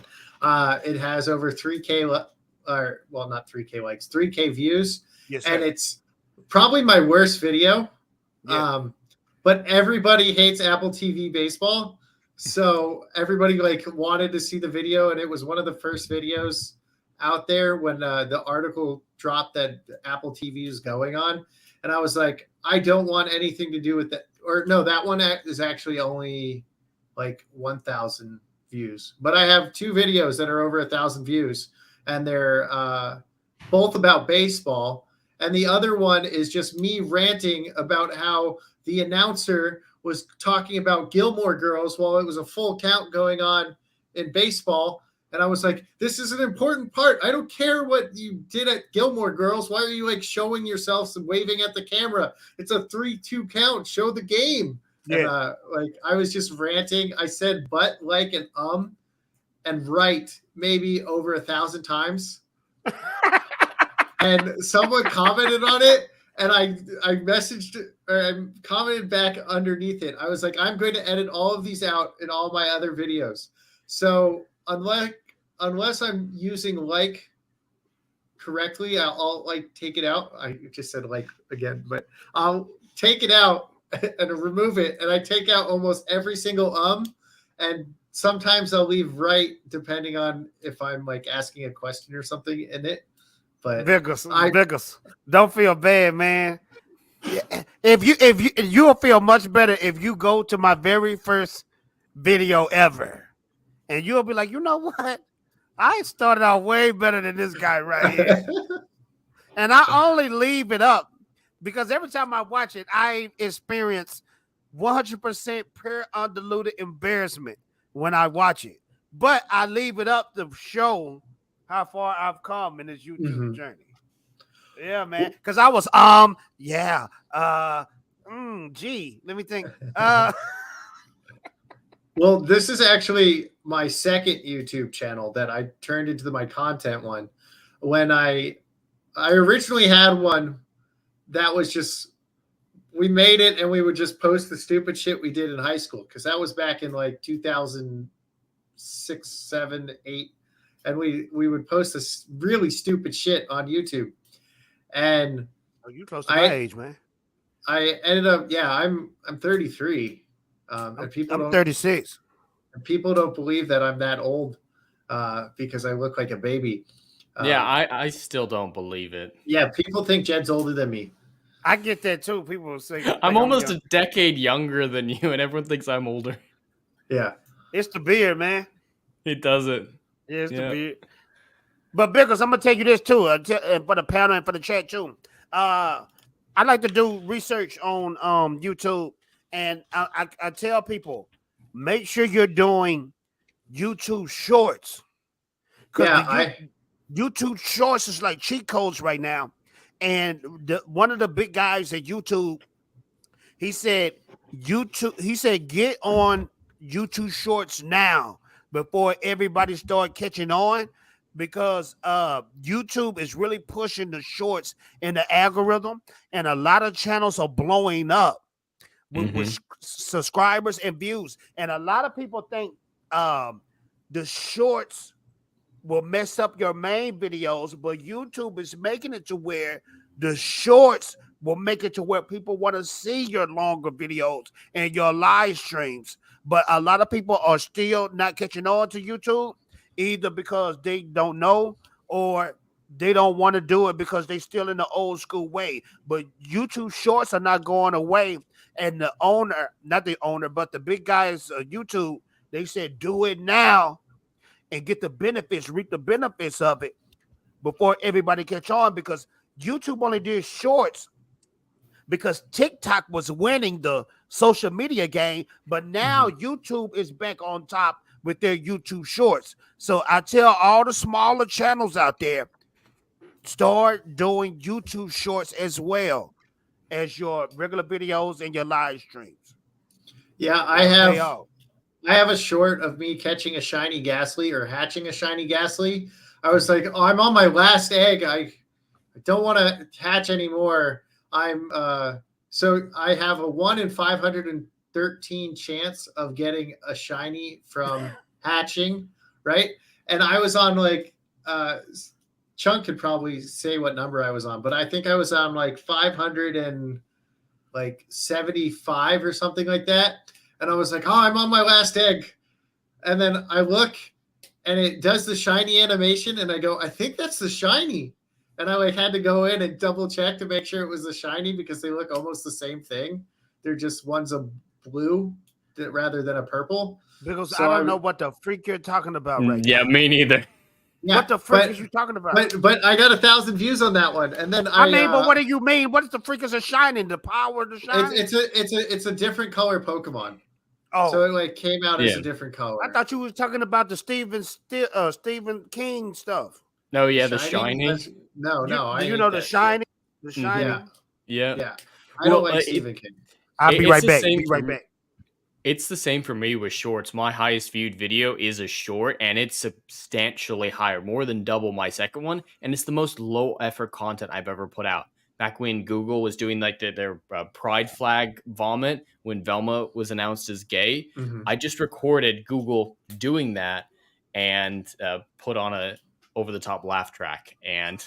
It has over 3K, not 3K likes, 3K views. Yes, sir. And it's probably my worst video. Yeah. But everybody hates Apple TV baseball. So everybody wanted to see the video. And it was one of the first videos out there when the article dropped that Apple TV is going on. And I was like, I don't want anything to do with that. Or no, that one is actually only 1,000 views. But I have 2 videos that are over 1,000 views. And they're both about baseball. And the other one is just me ranting about how the announcer was talking about Gilmore Girls while it was a full count going on in baseball. And I was like, this is an important part. I don't care what you did at Gilmore Girls. Why are you showing yourselves and waving at the camera? It's a 3-2 count. Show the game. Yeah. And I was just ranting. I said but, and right maybe over 1,000 times. And someone commented on it, and I messaged or I commented back underneath it. I was like, I'm going to edit all of these out in all my other videos. So unless I'm using correctly, I'll take it out. I just said again, but I'll take it out and remove it. And I take out almost every single and sometimes I'll leave right depending on if I'm asking a question or something in it. But Vickers, don't feel bad, man. If you'll feel much better if you go to my very first video ever, and you'll be like, you know what? I started out way better than this guy right here. And I only leave it up because every time I watch it, I experience 100% pure undiluted embarrassment when I watch it. But I leave it up to show how far I've come in this YouTube journey. Yeah, man. Because I was, let me think. Well, this is actually my second YouTube channel that I turned into my content one. When I originally had one that was just, we made it and we would just post the stupid shit we did in high school. Because that was back in 2006, 7, 8. And we would post this really stupid shit on YouTube. And you close to my age, man. I ended up, I'm 33. And I'm 36. And people don't believe that I'm that old because I look like a baby. I still don't believe it. Yeah, people think Jed's older than me. I get that too. People will say I'm almost a decade younger than you, and everyone thinks I'm older. Yeah. It's the beard, man. It doesn't. Yeah, it's the beard. But Bickles, I'm gonna tell you this too, for the panel and for the chat too. I like to do research on YouTube, and I tell people, make sure you're doing YouTube Shorts. YouTube Shorts is like cheat codes right now. And one of the big guys at YouTube, he said get on YouTube Shorts now before everybody start catching on, because YouTube is really pushing the shorts in the algorithm, and a lot of channels are blowing up with subscribers and views. And a lot of people think the shorts will mess up your main videos, but YouTube is making it to where the shorts will make it to where people want to see your longer videos and your live streams. But a lot of people are still not catching on to YouTube, either because they don't know or they don't want to do it because they're still in the old school way. But YouTube Shorts are not going away. And the owner, not the owner, but the big guys of YouTube, they said, do it now and get the benefits, reap the benefits of it before everybody catch on, because YouTube only did shorts because TikTok was winning the social media game, but now YouTube is back on top with their YouTube Shorts. So I tell all the smaller channels out there, start doing YouTube Shorts as well as your regular videos and your live streams. Yeah, I have a short of me catching a shiny Ghastly or hatching a shiny Ghastly. I was like, oh, I'm on my last egg. I don't want to hatch anymore. So I have a 1 in 513 chance of getting a shiny from hatching, right? And I was on like Chunk could probably say what number I was on, but I think I was on like 575 or something like that. And I was like, oh, I'm on my last egg. And then I look and it does the shiny animation and I go, I think that's the shiny. And I like had to go in and double check to make sure it was the shiny because they look almost the same thing. They're just one's a blue rather than a purple. Because so I don't know what the freak you're talking about right now. Yeah, me neither. Yeah, what the freak is you talking about? But I got 1,000 views on that one, and then I mean, but what do you mean? What is the freak is a shining? The power of the shine? It's a different color Pokemon. Oh, so it like came out as a different color. I thought you was talking about the Stephen King stuff. No, yeah, the Shining. No. Do you know the Shining? The Shining. Yeah. I don't like Stephen King. I'll be right back. Be right back. It's the same for me with shorts. My highest viewed video is a short, and it's substantially higher, more than double my second one. And it's the most low effort content I've ever put out. Back when Google was doing like their pride flag vomit when Velma was announced as gay, I just recorded Google doing that and put on a over the top laugh track, and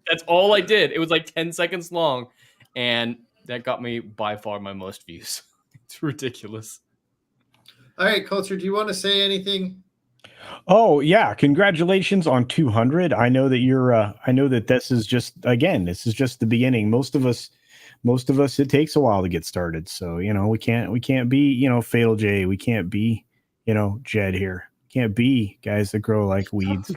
that's all I did. It was like 10 seconds long, and that got me by far my most views. It's ridiculous. All right, Culture, do you want to say anything? Oh yeah, congratulations on 200. I know that I know that this is just the beginning. Most of us it takes a while to get started. So, we can't be, Fatal J. We can't be, Jed here. Can't be guys that grow like weeds.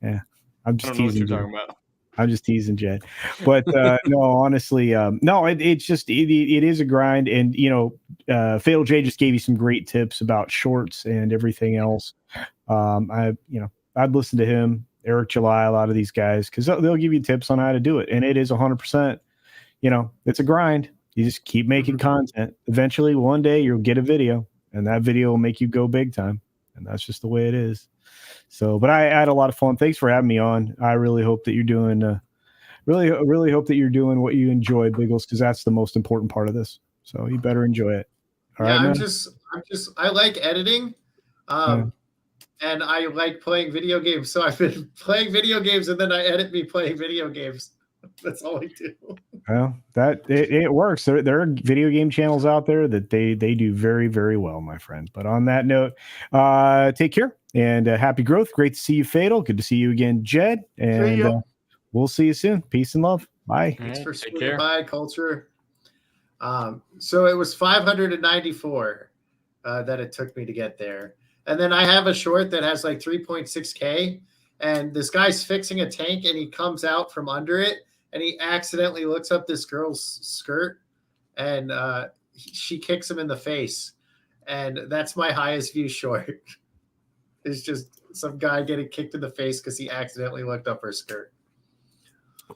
Yeah. I'm just teasing. What you're talking about. I'm just teasing Jed, but no, honestly, no, it's just it is a grind, and Fatal J just gave you some great tips about shorts and everything else. I'd listen to him, Eric July, a lot of these guys, because they'll give you tips on how to do it, and it is 100%. It's a grind. You just keep making content. Eventually, one day you'll get a video, and that video will make you go big time, and that's just the way it is. So, but I had a lot of fun. Thanks for having me on. I really hope that you're doing, really hope that you're doing what you enjoy, Biggles, because that's the most important part of this. So you better enjoy it. All right, I like editing, and I like playing video games. So I've been playing video games, and then I edit me playing video games. That's all I do. Well, it works. There are video game channels out there that they do very, very well, my friend. But on that note, take care and happy growth. Great to see you, Fatal. Good to see you again, Jed. And we'll see you soon. Peace and love. Bye. Thanks for swinging by, Culture. So it was 594 that it took me to get there. And then I have a short that has like 3.6K. And this guy's fixing a tank and he comes out from under it and he accidentally looks up this girl's skirt and she kicks him in the face. And that's my highest view short. It's just some guy getting kicked in the face because he accidentally looked up her skirt.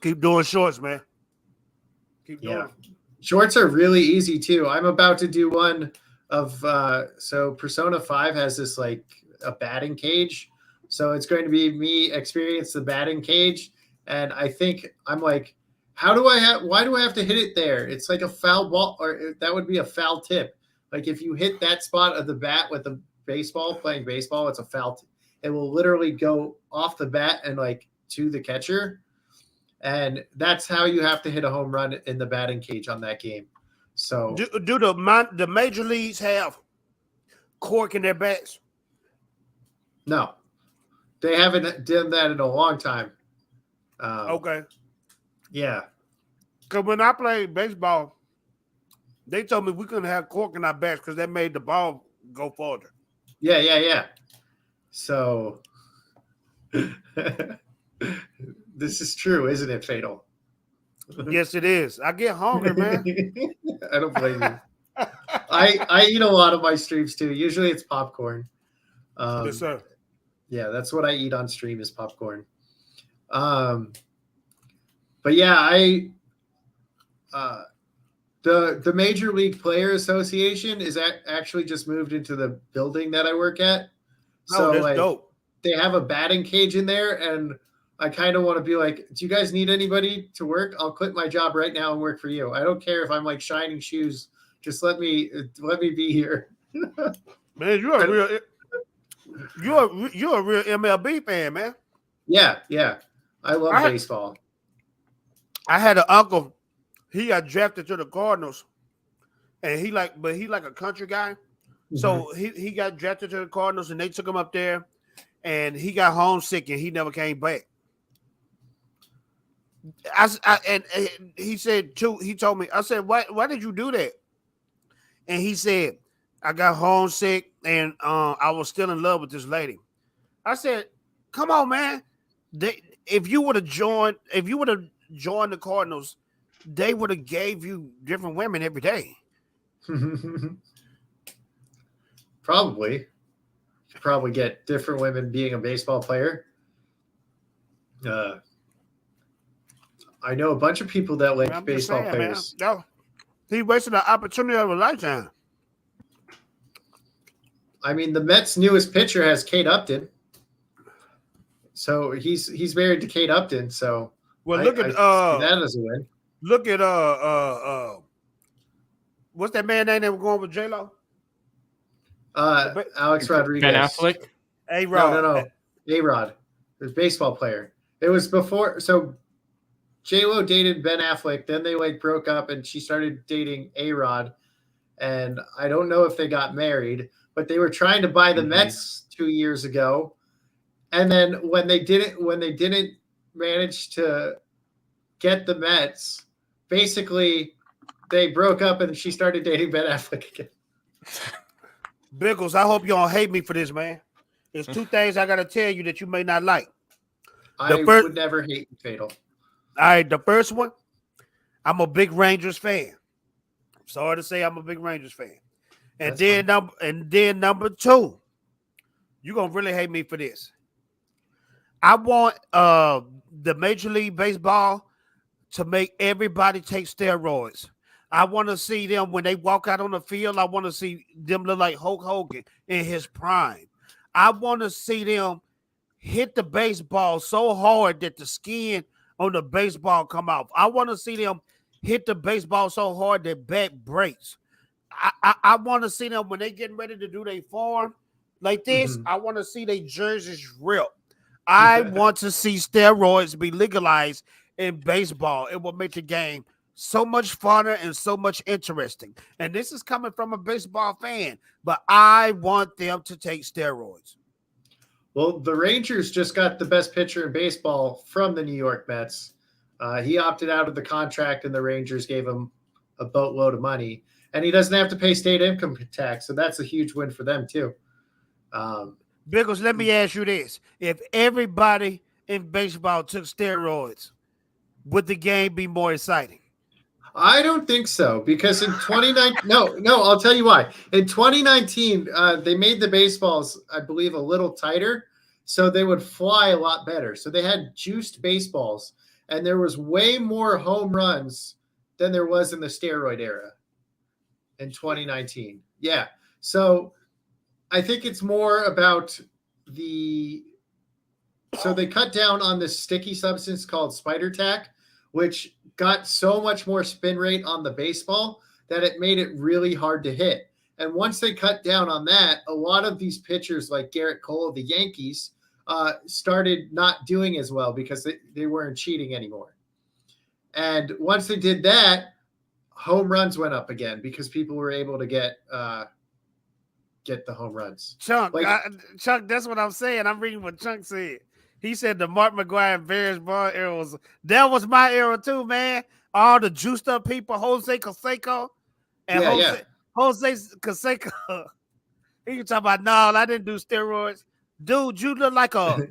Keep doing shorts, man. Keep doing it. Shorts are really easy too. I'm about to do one of so Persona 5 has this like a batting cage. So it's going to be me experience the batting cage. And I think I'm like, why do I have to hit it there? It's like a foul ball, or that would be a foul tip. Like if you hit that spot of the bat with a baseball, playing baseball, it's a foul. It will literally go off the bat and like to the catcher. And that's how you have to hit a home run in the batting cage on that game. So do the major leagues have cork in their bats? No. They haven't done that in a long time. Okay. Yeah. Because when I played baseball, they told me we couldn't have cork in our bats because that made the ball go farther. Yeah. So this is true, isn't it, Fatal? Yes, it is. I get hungry, man. I don't blame you. I eat a lot of my streams too. Usually it's popcorn. Yes, sir. Yeah, that's what I eat on stream is popcorn. But yeah, the Major League Player Association is actually just moved into the building that I work at. So that's like dope. they have a batting cage in there, and I kind of want to be like, do you guys need anybody to work? I'll quit my job right now and work for you. I don't care if I'm like shining shoes. Just let me be here. Man, you're a real MLB fan, man. Yeah. I love baseball. I had an uncle. He got drafted to the Cardinals, and he like a country guy. So he got drafted to the Cardinals, and they took him up there, and he got homesick, and he never came back. And he said too. He told me. I said, "Why did you do that?" And he said, "I got homesick, and I was still in love with this lady." I said, "Come on, man. If you would have joined the Cardinals, they would have gave you different women every day." Probably get different women being a baseball player. I know a bunch of people that like baseball players. Man. No, he wasted an opportunity of a lifetime. I mean, the Mets' newest pitcher has Kate Upton, so he's married to Kate Upton. So look at that as a win. Look at what's that man name that was going with J-Lo? Alex Rodriguez. Ben Affleck. A-Rod. No. A-Rod. It was a baseball player. It was before. So J-Lo dated Ben Affleck. Then they like broke up, and she started dating A-Rod. And I don't know if they got married, but they were trying to buy the Mets 2 years ago. And then when they didn't manage to get the Mets, basically they broke up, and she started dating Ben Affleck again. Biggles, I hope you don't hate me for this, man. There's two things I gotta tell you that you may not like. I would never hate you, Fatal. All right, the first one, I'm a big Rangers fan. Sorry to say, I'm a big Rangers fan. And then number two, you're gonna really hate me for this. I want the Major League Baseball to make everybody take steroids. I want to see them when they walk out on the field. I want to see them look like Hulk Hogan in his prime. I want to see them hit the baseball so hard that the skin on the baseball come off. I want to see them hit the baseball so hard that back breaks. I want to see them when they getting ready to do their form like this. I want to see their jerseys rip. I want to see steroids be legalized in baseball. It will make the game so much funner and so much interesting. And this is coming from a baseball fan, but I want them to take steroids. Well, the Rangers just got the best pitcher in baseball from the New York Mets. He opted out of the contract, and the Rangers gave him a boatload of money, and he doesn't have to pay state income tax. So that's a huge win for them too. Biggles, let me ask you this. If everybody in baseball took steroids, would the game be more exciting? I don't think so, because in 2019, no, I'll tell you why. In 2019, they made the baseballs, I believe, a little tighter, so they would fly a lot better. So they had juiced baseballs, and there was way more home runs than there was in the steroid era in 2019. Yeah, so I think it's more about so they cut down on this sticky substance called spider tack, which got so much more spin rate on the baseball that it made it really hard to hit. And once they cut down on that, a lot of these pitchers like Garrett Cole of the Yankees started not doing as well because they weren't cheating anymore. And once they did that, home runs went up again because people were able to get the home runs. Chunk, Chunk, that's what I'm saying. I'm reading what Chunk said. He said the Mark McGwire and Barry Bonds era that was my era too, man. All the juiced up people, Jose Canseco and Jose Canseco. He can talk about, no, I didn't do steroids. Dude, you look like a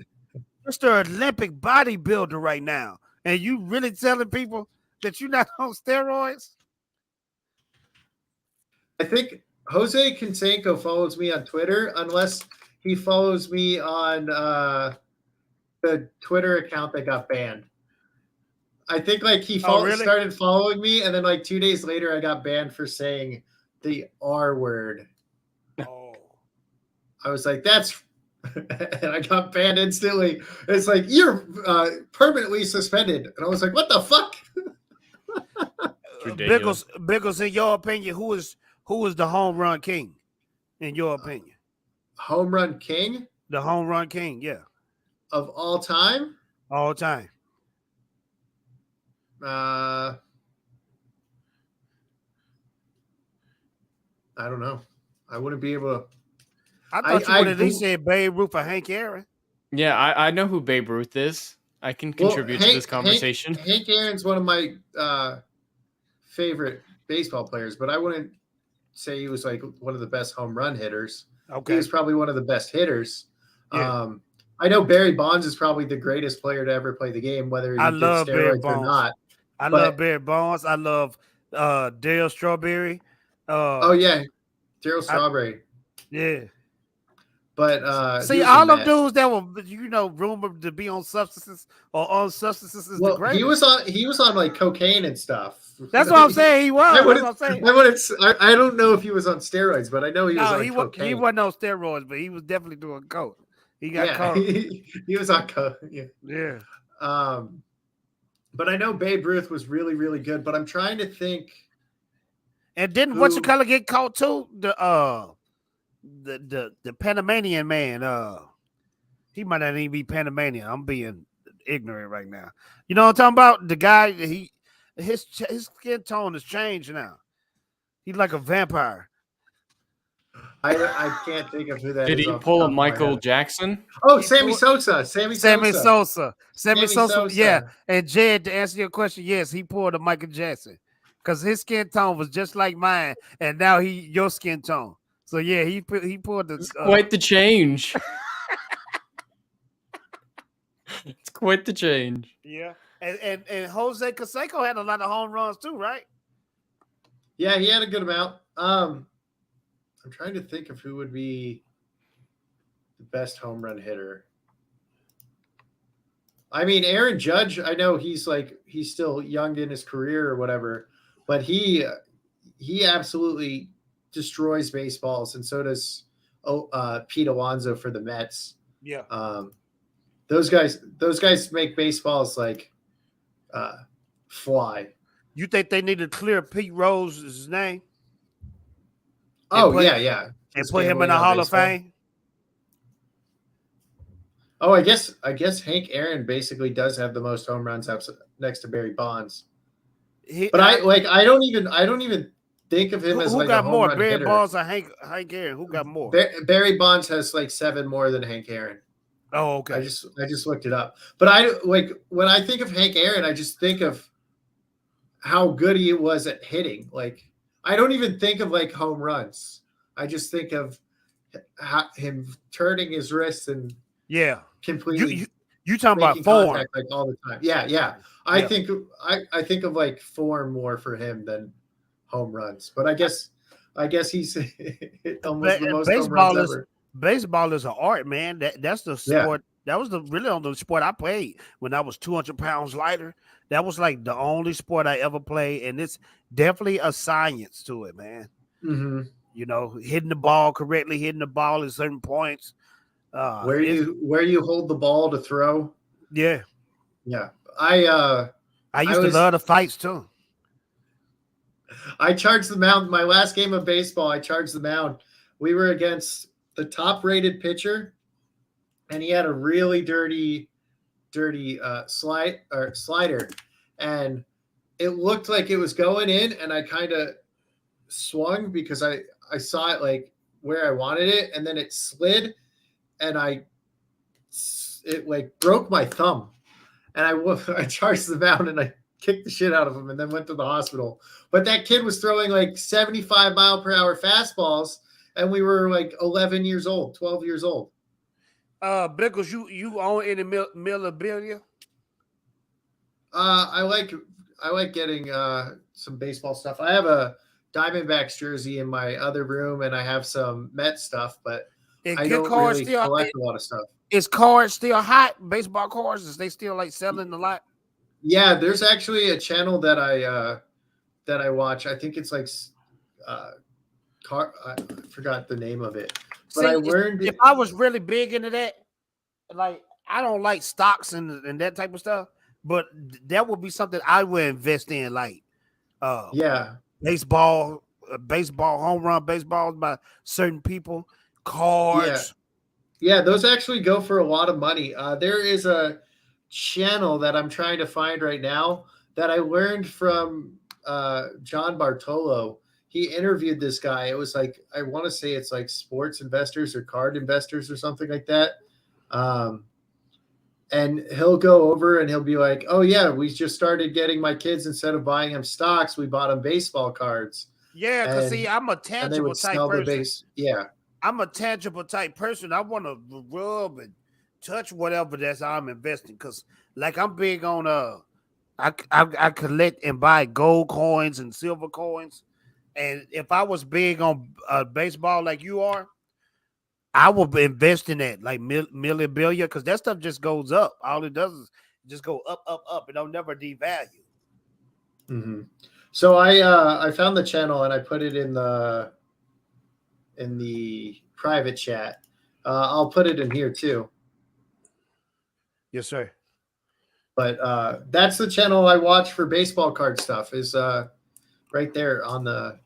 Mr. Olympic bodybuilder right now. And you really telling people that you're not on steroids? I think Jose Canseco follows me on Twitter, unless he follows me on the Twitter account that got banned. I think like he really? started following me, and then like 2 days later, I got banned for saying the R word. Oh, I was like, that's, and I got banned instantly. It's like, you're permanently suspended. And I was like, what the fuck? Ridiculous. Biggles, in your opinion, who is the home run king? In your opinion, Home run king the home run king, yeah, of all time? all time. I don't know. I wouldn't be able to. I thought you would at least say Babe Ruth or Hank Aaron. Yeah, I know who Babe Ruth is. I can contribute to this conversation. Hank Aaron's one of my favorite baseball players, but I wouldn't say he was like one of the best home run hitters. Okay. He was probably one of the best hitters. Yeah. I know Barry Bonds is probably the greatest player to ever play the game, whether he did steroids or not. I love Barry Bonds. I love Dale Strawberry. Oh yeah, Daryl Strawberry. Yeah. But see, all them dudes that were rumored to be on substances or on substances is the greatest. He was on like cocaine and stuff. That's what I'm saying. He was. I don't know if he was on steroids, but I know he was on cocaine. He wasn't on steroids, but he was definitely doing coke. He got caught. He was on coke. Yeah. But I know Babe Ruth was really, really good. But I'm trying to think. And didn't whatchamacallit get caught too? The Panamanian man. He might not even be Panamanian. I'm being ignorant right now. You know what I'm talking about? The guy, his skin tone has changed now. He's like a vampire. I can't think of who that Did is. he pull a Michael Jackson? Oh, Sammy Sosa. Sammy Sosa. Yeah. And Jed, to answer your question, yes, he pulled a Michael Jackson because his skin tone was just like mine, and now your skin tone. So yeah, he pulled the quite the change. It's quite the change. Yeah, and Jose Canseco had a lot of home runs too, right? Yeah, he had a good amount. I'm trying to think of who would be the best home run hitter. I mean, Aaron Judge, I know he's still young in his career or whatever, but he absolutely destroys baseballs, and so does Pete Alonso for the Mets. Yeah. Those guys make baseballs like fly. You think they need to clear Pete Rose's name? Oh, yeah. And put him in the Hall of Fame? Oh, I guess Hank Aaron basically does have the most home runs next to Barry Bonds. But I don't even think of him as like a home run hitter. Who got more, Barry Bonds or Hank Aaron? Who got more? Barry Bonds has like 7 more than Hank Aaron. Oh, okay. I just looked it up. But when I think of Hank Aaron, I just think of how good he was at hitting. Like, I don't even think of like home runs. I just think of him turning his wrists and completely. You talking about form like all the time? Yeah. I think of like form more for him than home runs. But I guess he's almost the most home runs ever. Baseball is an art, man. That's the sport. That was really on the sport I played when I was 200 pounds lighter. That was like the only sport I ever played, and it's definitely a science to it, man. Mm-hmm. You know, hitting the ball correctly, hitting the ball at certain points. Where you hold the ball to throw. Yeah. I used to love the fights too. I charged the mound. My last game of baseball, I charged the mound. We were against the top-rated pitcher, and he had a really dirty slider, and it looked like it was going in, and I kind of swung because I saw it like where I wanted it, and then it slid, and it like broke my thumb, and I charged the mound and I kicked the shit out of him, and then went to the hospital. But that kid was throwing like 75 mile per hour fastballs, and we were like 12 years old. Bickles, you own any memorabilia? I like like getting some baseball stuff. I have a Diamondbacks jersey in my other room, and I have some Mets stuff, but And I good don't cards really still collect a lot of stuff. is cards still hot? Baseball cards, is they still like selling a lot? Yeah, there's actually a channel that I watch. I think it's like I forgot the name of it, but I learned if I was really big into that, like I don't like stocks and that type of stuff, but that would be something I would invest in, like yeah. baseball, home run baseballs by certain people, cards. Yeah, those actually go for a lot of money. There is a channel that I'm trying to find right now that I learned from John Bartolo. He interviewed this guy. It was like, I want to say it's like sports investors or card investors or something like that. And he'll go over and he'll be like, oh, yeah, we just started getting my kids, instead of buying them stocks, we bought them baseball cards. Yeah, because see, I'm a And they tangible would type sell the person. base. Yeah. I'm a tangible type person. I want to rub and touch whatever that's I'm investing. Because like I'm big on I collect and buy gold coins and silver coins. And if I was big on baseball like you are, I would invest in that, like memorabilia, because that stuff just goes up. All it does is just go up, up, up. It don't never devalue. Mm-hmm. So I found the channel and I put it in the private chat. I'll put it in here too. Yes, sir. But that's the channel I watch for baseball card stuff. Is right there on the.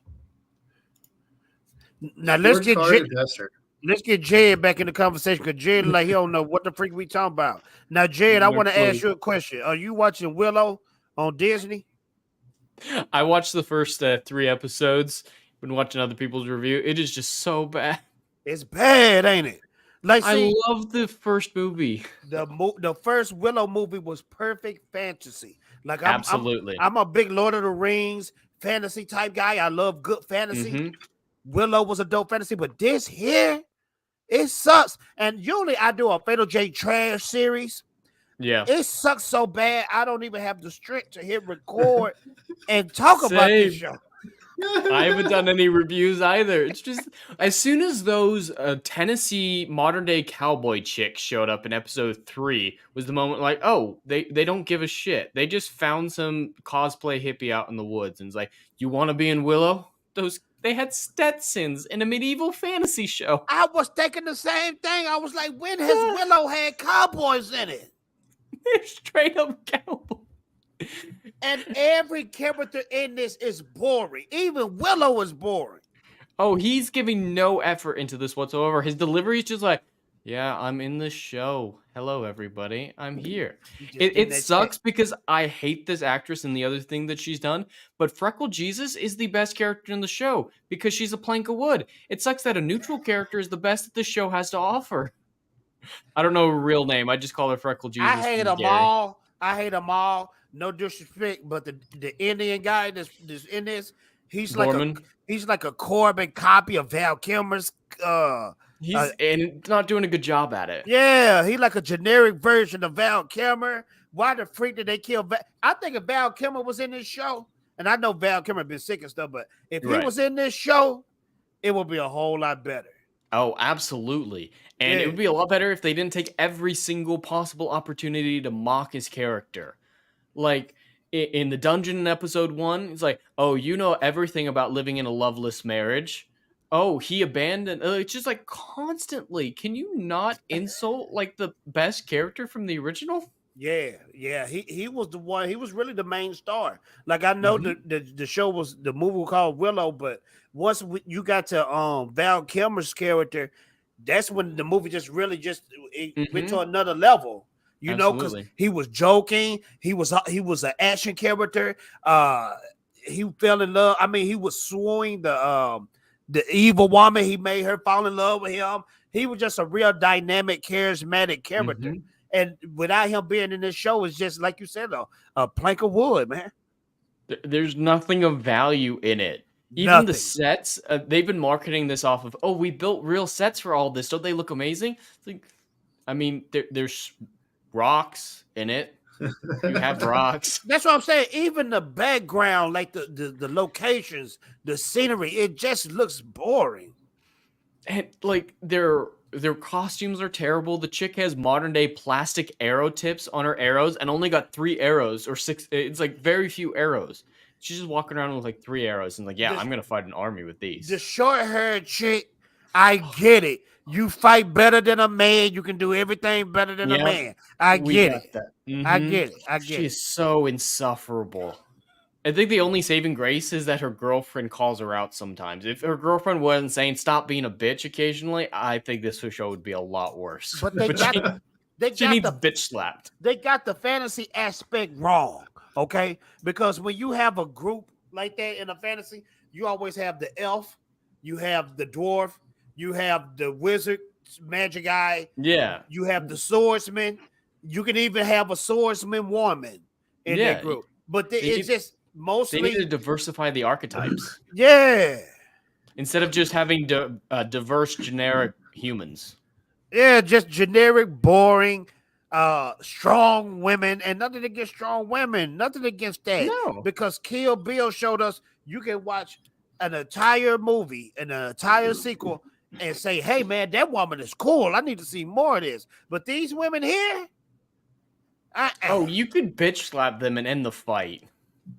Now let's get investor. Let's get Jed back in the conversation, because Jed like he don't know what the freak we talking about. Now, Jed, I want to ask you a question. Are you watching Willow on Disney? I watched the first 3 episodes. Been watching other people's review. It is just so bad. It's bad, ain't it? Like, see, I love the first movie. The first Willow movie was perfect fantasy. Like, Absolutely. I'm a big Lord of the Rings fantasy type guy. I love good fantasy. Mm-hmm. Willow was a dope fantasy, but this here, it sucks. And usually I do a Fatal J trash series. Yeah. It sucks so bad, I don't even have the strength to hit record and talk about this show. I haven't done any reviews either. It's just, as soon as those Tennessee modern day cowboy chicks showed up in episode 3 was the moment like, oh, they don't give a shit. They just found some cosplay hippie out in the woods and it's like, you want to be in Willow? They had Stetsons in a medieval fantasy show. I was thinking the same thing. I was like, when has Willow had cowboys in it? They're straight up cowboys. And every character in this is boring. Even Willow is boring. Oh, he's giving no effort into this whatsoever. His delivery is just like, yeah, I'm in the show. Hello, everybody. I'm here. It sucks because I hate this actress and the other thing that she's done. But Freckle Jesus is the best character in the show because she's a plank of wood. It sucks that a neutral character is the best that this show has to offer. I don't know her real name. I just call her Freckle Jesus. I hate them all. No disrespect, but the Indian guy that's in this, he's Gorman. like a Corbin copy of Val Kilmer's. He's and not doing a good job at it. Yeah, he like a generic version of Val Kilmer. Why the freak did they kill Val? I think if Val Kilmer was in this show, and I know Val Kilmer been sick and stuff, but if he was in this show, it would be a whole lot better. Oh, absolutely. And it would be a lot better if they didn't take every single possible opportunity to mock his character. Like in the dungeon in episode 1, it's like, oh, you know everything about living in a loveless marriage. Oh, he abandoned. It's just like constantly. Can you not insult like the best character from the original? Yeah. He was the one. He was really the main star. Like I know the show was the movie called Willow, but once you got to Val Kilmer's character, that's when the movie just really went to another level. You know, because he was joking. He was an action character. He fell in love. I mean, he was suing the evil woman. He made her fall in love with him. He was just a real dynamic, charismatic character. And without him being in this show, it's just like you said, a plank of wood, man. There's nothing of value in it. Even the sets, they've been marketing this off of, oh, we built real sets for all this. Don't they look amazing? It's like, I mean, there's rocks in it. You have rocks. That's what I'm saying. Even the background, like the locations, the scenery, it just looks boring. And like their costumes are terrible. The chick has modern day plastic arrow tips on her arrows and only got 3 arrows or 6. It's like very few arrows. She's just walking around with like 3 arrows and like, yeah, I'm gonna fight an army with these. The short-haired chick, I get it. You fight better than a man. You can do everything better than a man. I get it. That. I get it. I get She it. is so insufferable. I think the only saving grace is that her girlfriend calls her out sometimes. If her girlfriend wasn't saying stop being a bitch occasionally, I think this show would be a lot worse. But they got she needs bitch slapped. They got the fantasy aspect wrong, okay? Because when you have a group like that in a fantasy, you always have the elf, you have the dwarf, you have the wizard, magic guy, Yeah. you have the swordsman. You can even have a swordsman woman in that group. But it's just mostly they need to diversify the archetypes. Yeah. Instead of just having diverse generic humans. Yeah, just generic, boring, strong women, and nothing against strong women, nothing against that. No. Because Kill Bill showed us you can watch an entire movie, an entire sequel, and say, hey man, that woman is cool. I need to see more of this. But these women here, oh, you could bitch slap them and end the fight.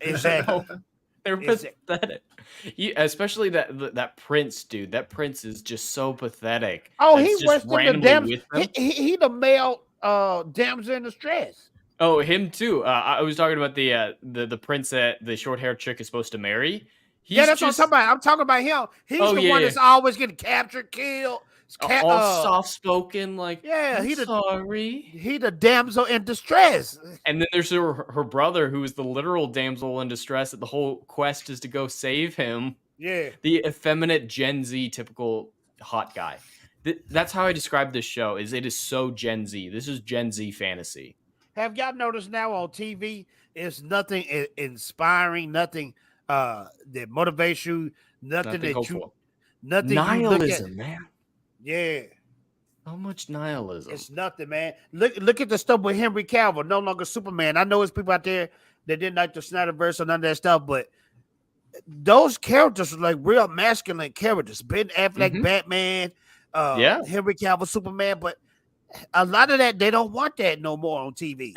Exactly. They're pathetic. Especially that prince dude. That prince is just so pathetic. Oh, That's he worse just than the randomly damn. with them. He the male damsel in distress. Oh, him too. I was talking about the prince that the short haired chick is supposed to marry. Yeah, that's what I'm talking about. I'm talking about him. He's the one that's always getting captured, killed. All soft spoken, like sorry. He the damsel in distress. And then there's her brother, who is the literal damsel in distress. That the whole quest is to go save him. Yeah, the effeminate Gen Z typical hot guy. That's how I describe this show. It is so Gen Z. This is Gen Z fantasy. Have y'all noticed now on TV? It's nothing inspiring, nothing that motivates you, nothing that hopeful. you, nothing nihilism, man. Yeah, so much nihilism. It's nothing, man. Look at the stuff with Henry Cavill, no longer Superman. I know there's people out there that didn't like the Snyderverse or none of that stuff, but those characters are like real masculine characters. Ben Affleck, Batman, Henry Cavill, Superman, but a lot of that they don't want that no more on TV.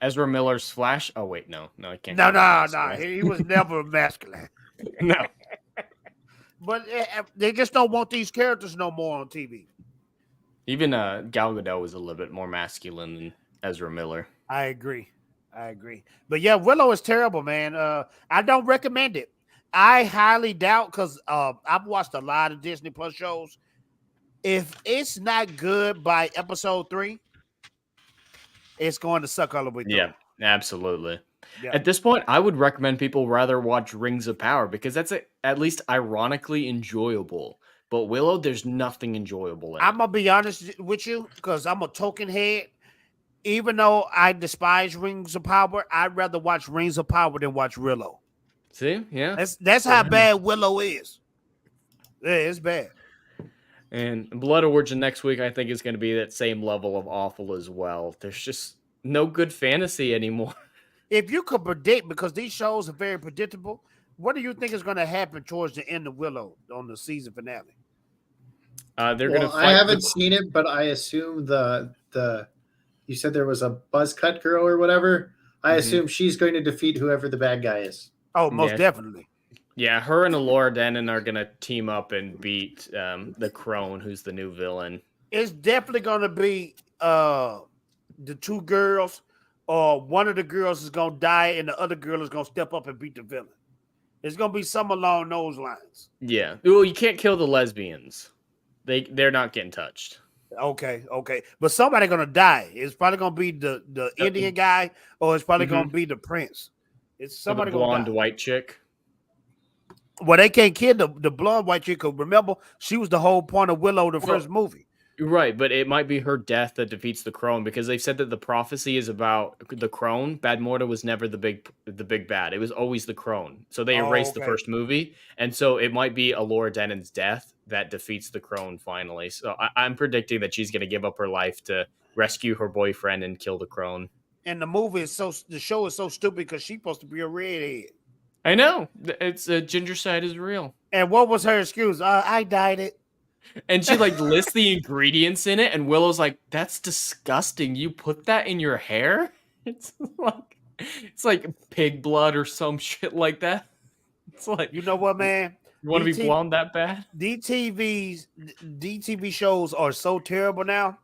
Ezra Miller's Flash. Oh wait, no, I can't. No. He was never masculine. No. But they just don't want these characters no more on TV. Even Gal Gadot was a little bit more masculine than Ezra Miller. I agree. But yeah, Willow is terrible, man. I don't recommend it. I highly doubt, because I've watched a lot of Disney Plus shows. If it's not good by episode 3, it's going to suck all the way through. Yeah, absolutely. Yeah. At this point, I would recommend people rather watch Rings of Power, because that's at least ironically enjoyable. But Willow, there's nothing enjoyable in it. I'm going to be honest with you, because I'm a Tolkien head. Even though I despise Rings of Power, I'd rather watch Rings of Power than watch Willow. See? Yeah. That's how bad Willow is. Yeah, it's bad. And Blood Origin next week, I think, is going to be that same level of awful as well. There's just no good fantasy anymore. If you could predict, because these shows are very predictable, what do you think is going to happen towards the end of Willow on the season finale? They're going to. I haven't seen it, but I assume the you said there was a buzz cut girl or whatever. I assume she's going to defeat whoever the bad guy is. Oh, most definitely. Yeah, her and Elora Danan are going to team up and beat the Crone, who's the new villain. It's definitely going to be the two girls, or one of the girls is going to die and the other girl is going to step up and beat the villain. It's going to be something along those lines. Yeah. Well, you can't kill the lesbians. They're not getting touched. Okay. But somebody going to die. It's probably going to be the Indian guy, or it's probably going to be the prince. It's somebody the blonde white chick. Well, they can't kill the blonde white chick. Remember, she was the whole point of Willow, the first movie. Right, but it might be her death that defeats the Crone, because they've said that the prophecy is about the Crone. Bad Morta was never the big bad. It was always the Crone. So they erased the first movie, and so it might be Elora Danan's death that defeats the Crone finally. So I'm predicting that she's going to give up her life to rescue her boyfriend and kill the Crone. And the show is so stupid because she's supposed to be a redhead. I know. It's ginger side is real. And what was her excuse? I dyed it. And she like lists the ingredients in it, and Willow's like, "That's disgusting. You put that in your hair?" It's like pig blood or some shit like that. It's like, You know what, man? you want to be DT blonde that bad? DTV shows are so terrible now,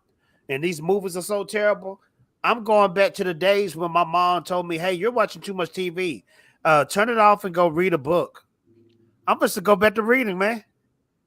and these movies are so terrible. I'm going back to the days when my mom told me, "Hey, you're watching too much TV. Turn it off and go read a book." I'm supposed to go back to reading, man.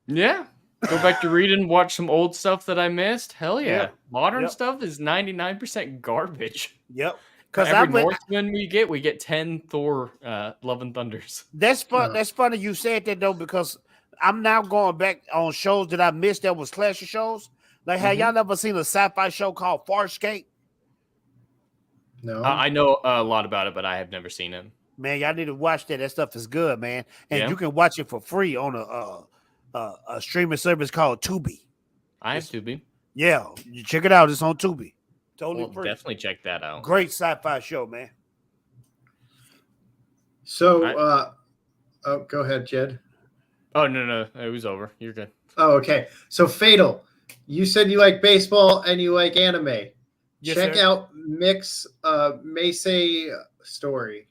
Yeah. Go back to reading, watch some old stuff that I missed. Hell yeah. Yeah. Modern Yep. stuff is 99% garbage. Yep. Because Because every Northman we get 10 Thor Love and Thunders. That's fun. That's funny you said that though, because I'm now going back on shows that I missed that was classic shows. Like, have y'all ever seen a sci-fi show called Farscape? No. I know a lot about it, but I have never seen it. Man, y'all need to watch that. That stuff is good, man. And Yeah. you can watch it for free on a streaming service called Tubi. I have to be. Yeah, you check it out. It's on Tubi. Totally We'll free. definitely check that out. Great sci-fi show, man. So, go ahead, Jed. Oh, no. It was over. You're good. Oh, okay. So, Fatal, you said you like baseball and you like anime. Yes, Check sir. out Mix Meisei Story.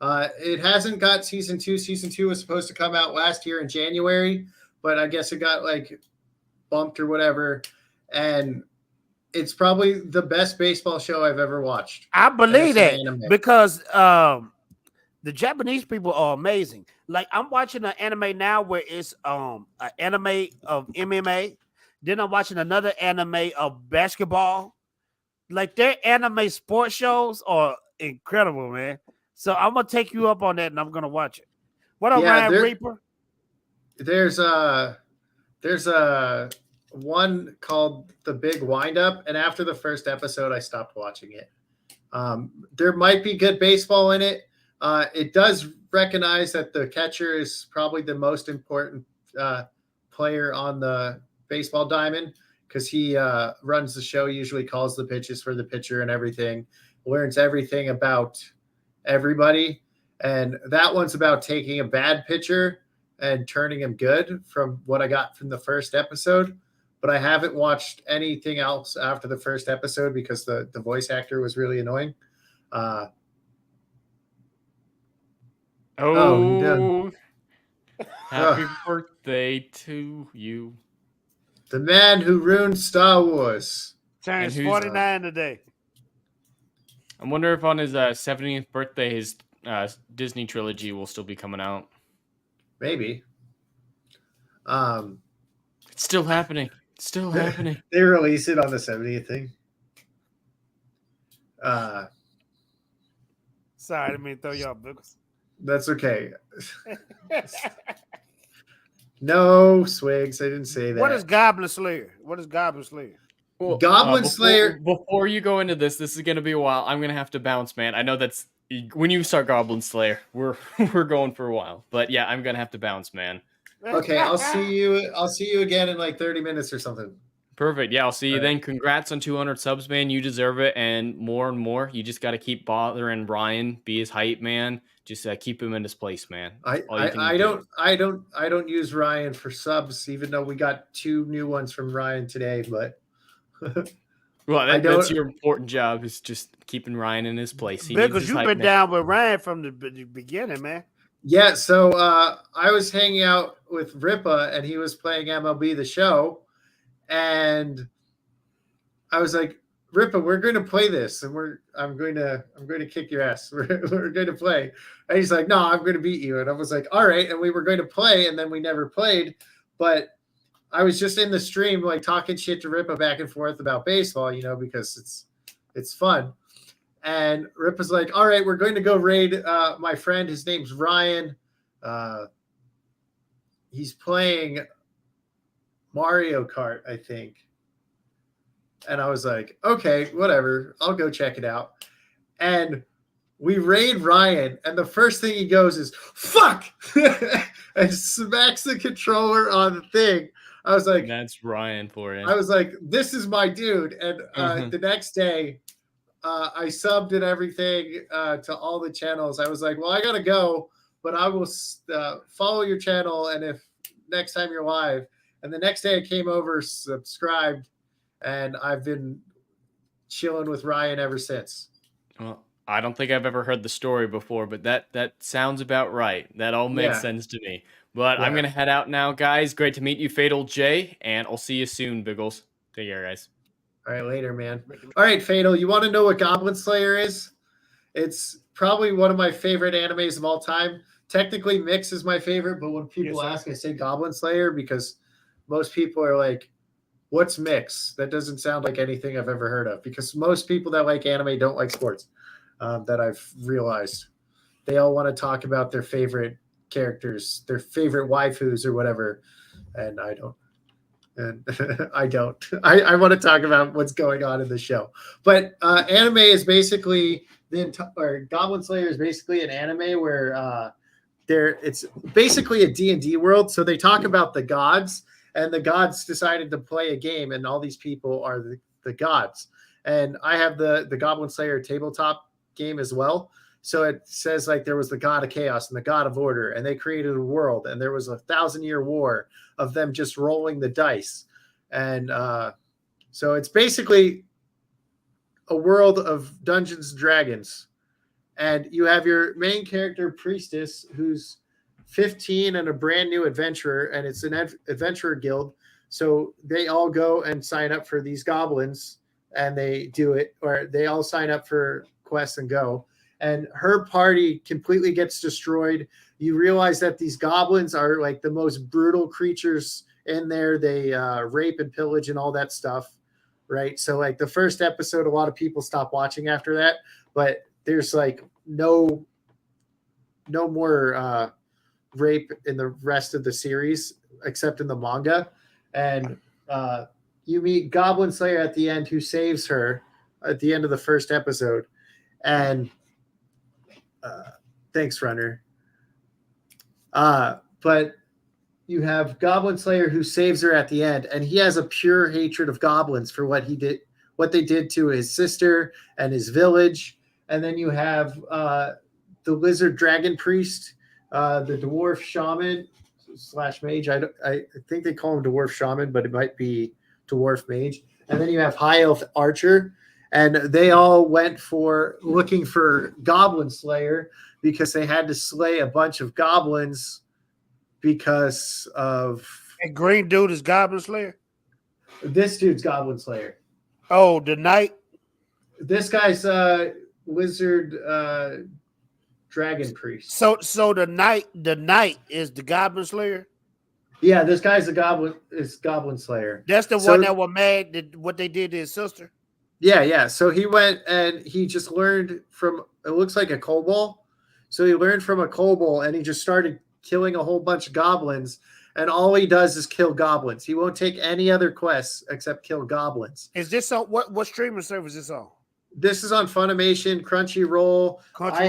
It hasn't got season 2. Season 2 was supposed to come out last year in January, but I guess it got like bumped or whatever. And it's probably the best baseball show I've ever watched. I believe that An anime. because the Japanese people are amazing. Like, I'm watching an anime now where it's an anime of MMA. Then I'm watching another anime of basketball. Like, their anime sports shows are incredible, man. So I'm gonna take you up on that and I'm gonna watch it. What up, Yeah, Ryan Reaper? There's a one called The Big Wind Up, and after the first episode, I stopped watching it. There might be good baseball in it. It does recognize that the catcher is probably the most important player on the baseball diamond because he runs the show, usually calls the pitches for the pitcher and everything, learns everything about everybody. And that one's about taking a bad pitcher and turning him good from what I got from the first episode. But I haven't watched anything else after the first episode because the voice actor was really annoying. Oh, happy birthday to you. The man who ruined Star Wars. Turns And who's, 49 today. I wonder if on his 70th birthday, his Disney trilogy will still be coming out. Maybe. It's still happening. It's still happening. They release it on the 70th thing. Sorry, I didn't mean to throw y'all boogers. That's okay. No, Swigs. I didn't say that. What is Goblin Slayer? What is Goblin Slayer? Well, Goblin Slayer? Before you go into this is going to be a while. I'm going to have to bounce, man. I know that's when you start Goblin Slayer, we're going for a while. But yeah, I'm going to have to bounce, man. Okay, I'll see you again in like 30 minutes or something. Perfect. Yeah, I'll see you All then. Congrats on 200 subs, man. You deserve it, and more. You just got to keep bothering Ryan, be his hype man. Just keep him in his place, man. I don't use Ryan for subs, even though we got 2 new ones from Ryan today. But Well, I that's don't- your important job is just keeping Ryan in his place. He needs Because his you've hype been man. down with Ryan from the beginning, man. yeah, so I was hanging out with Ripa, and he was playing MLB The Show, and I was like, Ripa, we're going to play this, and I'm going to kick your ass. We're going to play. And he's like, no, I'm going to beat you. And I was like, all right. And we were going to play, and then we never played. But I was just in the stream, like talking shit to Ripa back and forth about baseball, because it's fun. And Ripa's like, all right, we're going to go raid my friend. His name's Ryan. He's playing Mario Kart, I think. And I was like, okay, whatever. I'll go check it out. And we raid Ryan, and the first thing he goes is, fuck! And smacks the controller on the thing. I was like, That's Ryan for you. this is my dude. And the next day, I subbed and everything to all the channels. I was like, well, I gotta go, but I will follow your channel, and if next time you're live. And the next day I came over, subscribed, and I've been chilling with Ryan ever since. Well, I don't think I've ever heard the story before, but that sounds about right. That all makes Yeah. sense to me. But I'm Yeah. gonna head out now, guys. Great to meet you, Fatal J, and I'll see you soon, Biggles. Take care, guys. All right, later, man. All right, Fatal, you want to know what Goblin Slayer is? It's probably one of my favorite animes of all time. Technically, Mix is my favorite, but when people ask, I say Goblin Slayer because most people are like, what's Mix? That doesn't sound like anything I've ever heard of, because most people that like anime don't like sports, that I've realized. They all want to talk about their favorite characters, their favorite waifus or whatever, and I don't. And I don't. I want to talk about what's going on in the show. But anime is basically or Goblin Slayer is basically an anime where it's basically a D&D world. So they talk about the gods, and the gods decided to play a game, and all these people are the gods. And I have the Goblin Slayer tabletop game as well. So it says like there was the god of chaos and the god of order, and they created a world, and there was a 1,000-year war of them just rolling the dice. And so it's basically a world of Dungeons and Dragons. And you have your main character, Priestess, who's 15 and a brand new adventurer, and it's an adventurer guild. So they all go and sign up for these goblins, and they do it, or they all sign up for quests and go. And her party completely gets destroyed. You realize that these goblins are like the most brutal creatures in there. They rape and pillage and all that stuff, right? So like the first episode, a lot of people stop watching after that, but there's like no more rape in the rest of the series except in the manga. And you meet Goblin Slayer at the end, who saves her at the end of the first episode. And thanks, Runner. But you have Goblin Slayer who saves her at the end, and he has a pure hatred of goblins for what they did to his sister and his village. And then you have the lizard dragon priest, the dwarf shaman / mage. I think they call him dwarf shaman, but it might be dwarf mage. And then you have high elf archer, and they all went looking for Goblin Slayer because they had to slay a bunch of goblins because of. And green dude is Goblin Slayer. This dude's Goblin Slayer. Oh, the knight. This guy's wizard dragon priest. So the knight is the Goblin Slayer. Yeah, this guy's Goblin Slayer. That's the one that was mad that what they did to his sister. Yeah. So he went and he just learned from, it looks like a kobold. So he learned from a kobold, and he just started killing a whole bunch of goblins. And all he does is kill goblins. He won't take any other quests except kill goblins. Is this on what streaming service is this on? This is on Funimation, Crunchyroll. I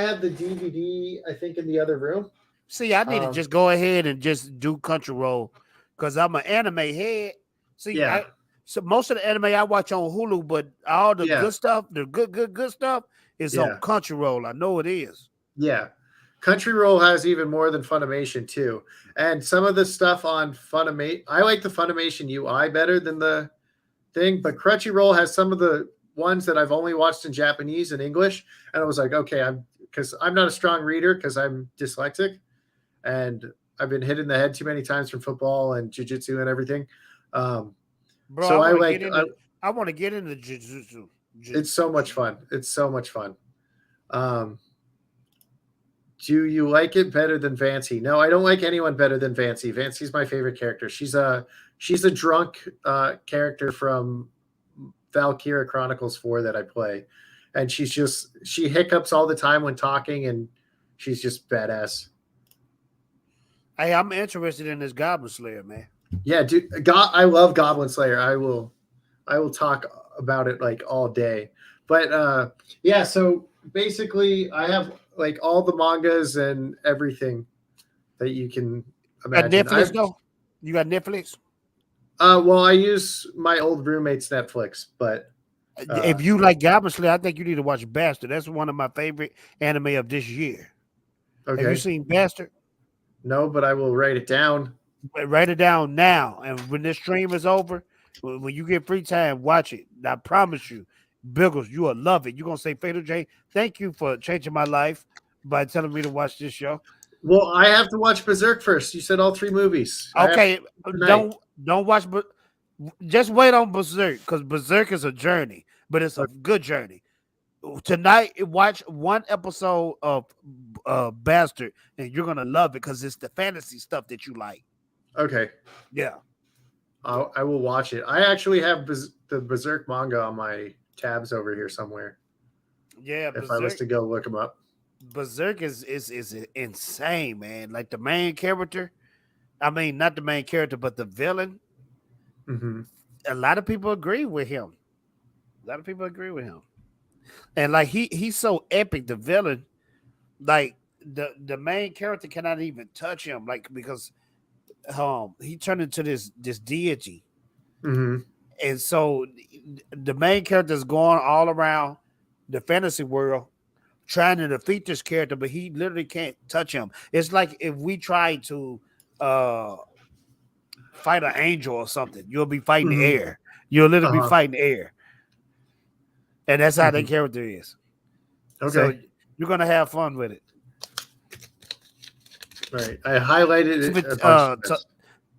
have the DVD, I think, in the other room. See, I need to just go ahead and just do Crunchyroll because I'm an anime head. See, yeah. So most of the anime I watch on Hulu, but all the good stuff, the good stuff is on Crunchyroll. I know it is. Yeah. Crunchyroll has even more than Funimation too. And some of the stuff on Funimation, I like the Funimation UI better than the thing, but Crunchyroll has some of the ones that I've only watched in Japanese and English. And I was like, okay, because I'm not a strong reader because I'm dyslexic and I've been hit in the head too many times from football and jiu-jitsu and everything. Bro, so I want to get into jiu-jitsu. It's so much fun. It's so much fun. Do you like it better than Vancy? No, I don't like anyone better than Vancy. Vancy's my favorite character. She's a drunk character from Valkyria Chronicles 4 that I play. And she hiccups all the time when talking, and she's just badass. Hey, I'm interested in this Goblin Slayer, man. Yeah, dude, I love Goblin Slayer. I will talk about it like all day. But yeah, so basically I have like all the mangas and everything that you can imagine. Netflix though? You got Netflix? Well, I use my old roommate's Netflix, but If you like Goblin Slayer, I think you need to watch Bastard. That's one of my favorite anime of this year. Okay. Have you seen Bastard? No, but I will write it down. Write it down now. And when this stream is over, when you get free time, watch it. I promise you, Biggles, you will love it. You're going to say, Fatal J, thank you for changing my life by telling me to watch this show. Well, I have to watch Berserk first. You said all 3 movies. Okay, don't watch, but just wait on Berserk because Berserk is a journey, but it's a good journey. Tonight, watch 1 episode of Bastard, and you're gonna love it because it's the fantasy stuff that you like. Okay. Yeah. I will watch it. I actually have the Berserk manga on my tabs over here somewhere. Yeah. If I was to go look them up. Berserk is insane, man. Like the main character, I mean, not the main character, but the villain. Mm-hmm. A lot of people agree with him. And like he's so epic, the villain, like the main character cannot even touch him, like because he turned into this deity. Mm-hmm. And so the main character is going all around the fantasy world trying to defeat this character, but he literally can't touch him. It's like if we try to fight an angel or something, you'll be fighting the air. You'll literally be fighting the air. And that's how that character is. Okay. So you're going to have fun with it. Right. I highlighted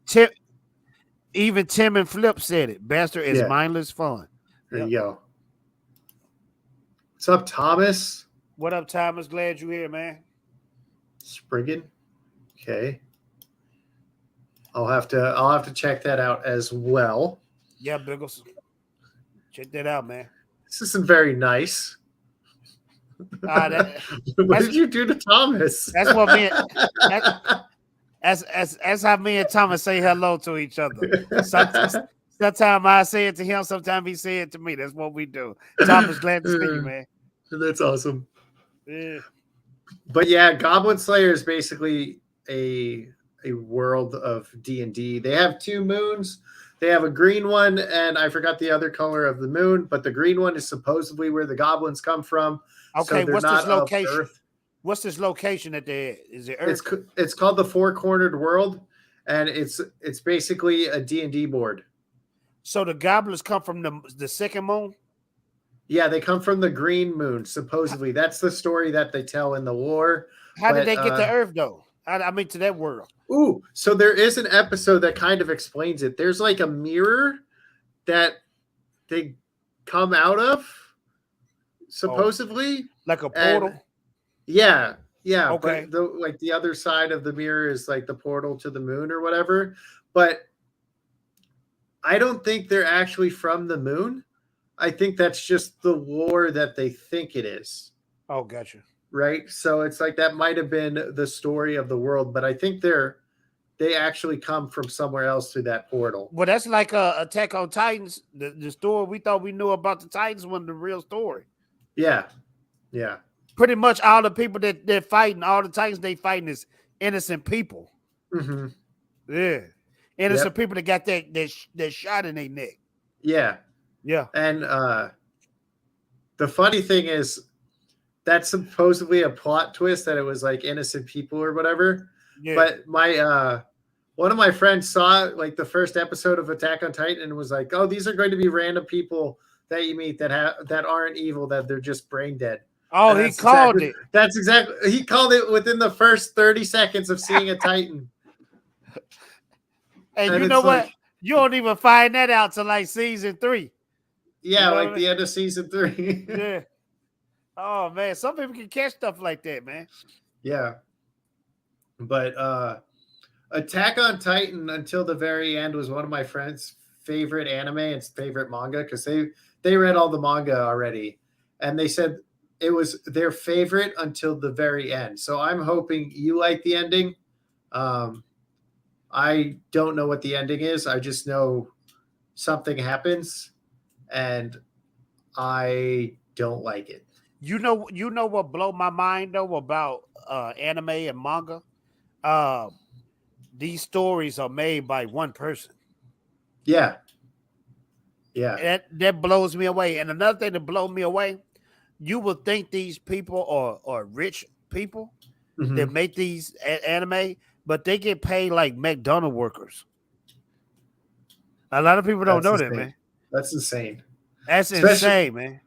it. Even Tim and Flip said it. Bastard is mindless fun. There you go. What's up, Thomas? What up, Thomas? Glad you're here, man. Spriggan. Okay. I'll have to check that out as well. Yeah, Biggles. Check that out, man. This isn't very nice. What did you do to Thomas? That's what me. That's how me and Thomas say hello to each other. Sometimes I say it to him. Sometimes he say it to me. That's what we do. Thomas, glad to see you, man. That's awesome. Yeah. But yeah, Goblin Slayer is basically a world of D&D. They have 2 moons. They have a green one, and I forgot the other color of the moon, but the green one is supposedly where the goblins come from. Okay, so what's this location? What's this location that they is it Earth? It's called the Four Cornered World, and it's basically a D&D board. So the goblins come from the second moon? Yeah, they come from the green moon, supposedly. That's the story that they tell in the lore. How did they get to Earth, though? I mean, to that world. Ooh, so there is an episode that kind of explains it. There's like a mirror that they come out of, supposedly. Like a portal? And yeah. Okay. But the other side of the mirror is like the portal to the moon or whatever. But I don't think they're actually from the moon. I think that's just the lore that they think it is. Oh, gotcha. Right? So it's like that might have been the story of the world, but I think they actually come from somewhere else through that portal. Well, that's like Attack on Titans. The story we thought we knew about the Titans wasn't the real story. Yeah. Pretty much all the people that they're fighting, all the Titans they fighting is innocent people. Mm-hmm. Yeah. Innocent people that got that shot in their neck. Yeah. Yeah. And the funny thing is that's supposedly a plot twist that it was like innocent people or whatever. Yeah. But my one of my friends saw like the first episode of Attack on Titan and was like, "Oh, these are going to be random people that you meet that aren't evil, that they're just brain dead." Oh, he called it. That's exactly. He called it within the first 30 seconds of seeing a Titan. And you know what? You don't even find that out till like season 3. Yeah, you know like the end of season 3. Yeah. Oh man, some people can catch stuff like that, man. Yeah. But Attack on Titan until the very end was one of my friends' favorite anime and favorite manga because they read all the manga already, and they said it was their favorite until the very end. So I'm hoping you like the ending. I don't know what the ending is. I just know something happens, and I don't like it. You know what blow my mind though about anime and manga? These stories are made by one person. Yeah. Yeah. That blows me away. And another thing that blows me away, you would think these people are rich people Mhm. that make these anime, but they get paid like McDonald's workers. A lot of people don't know that, insane. man. That's insane. That's Especially- insane, man.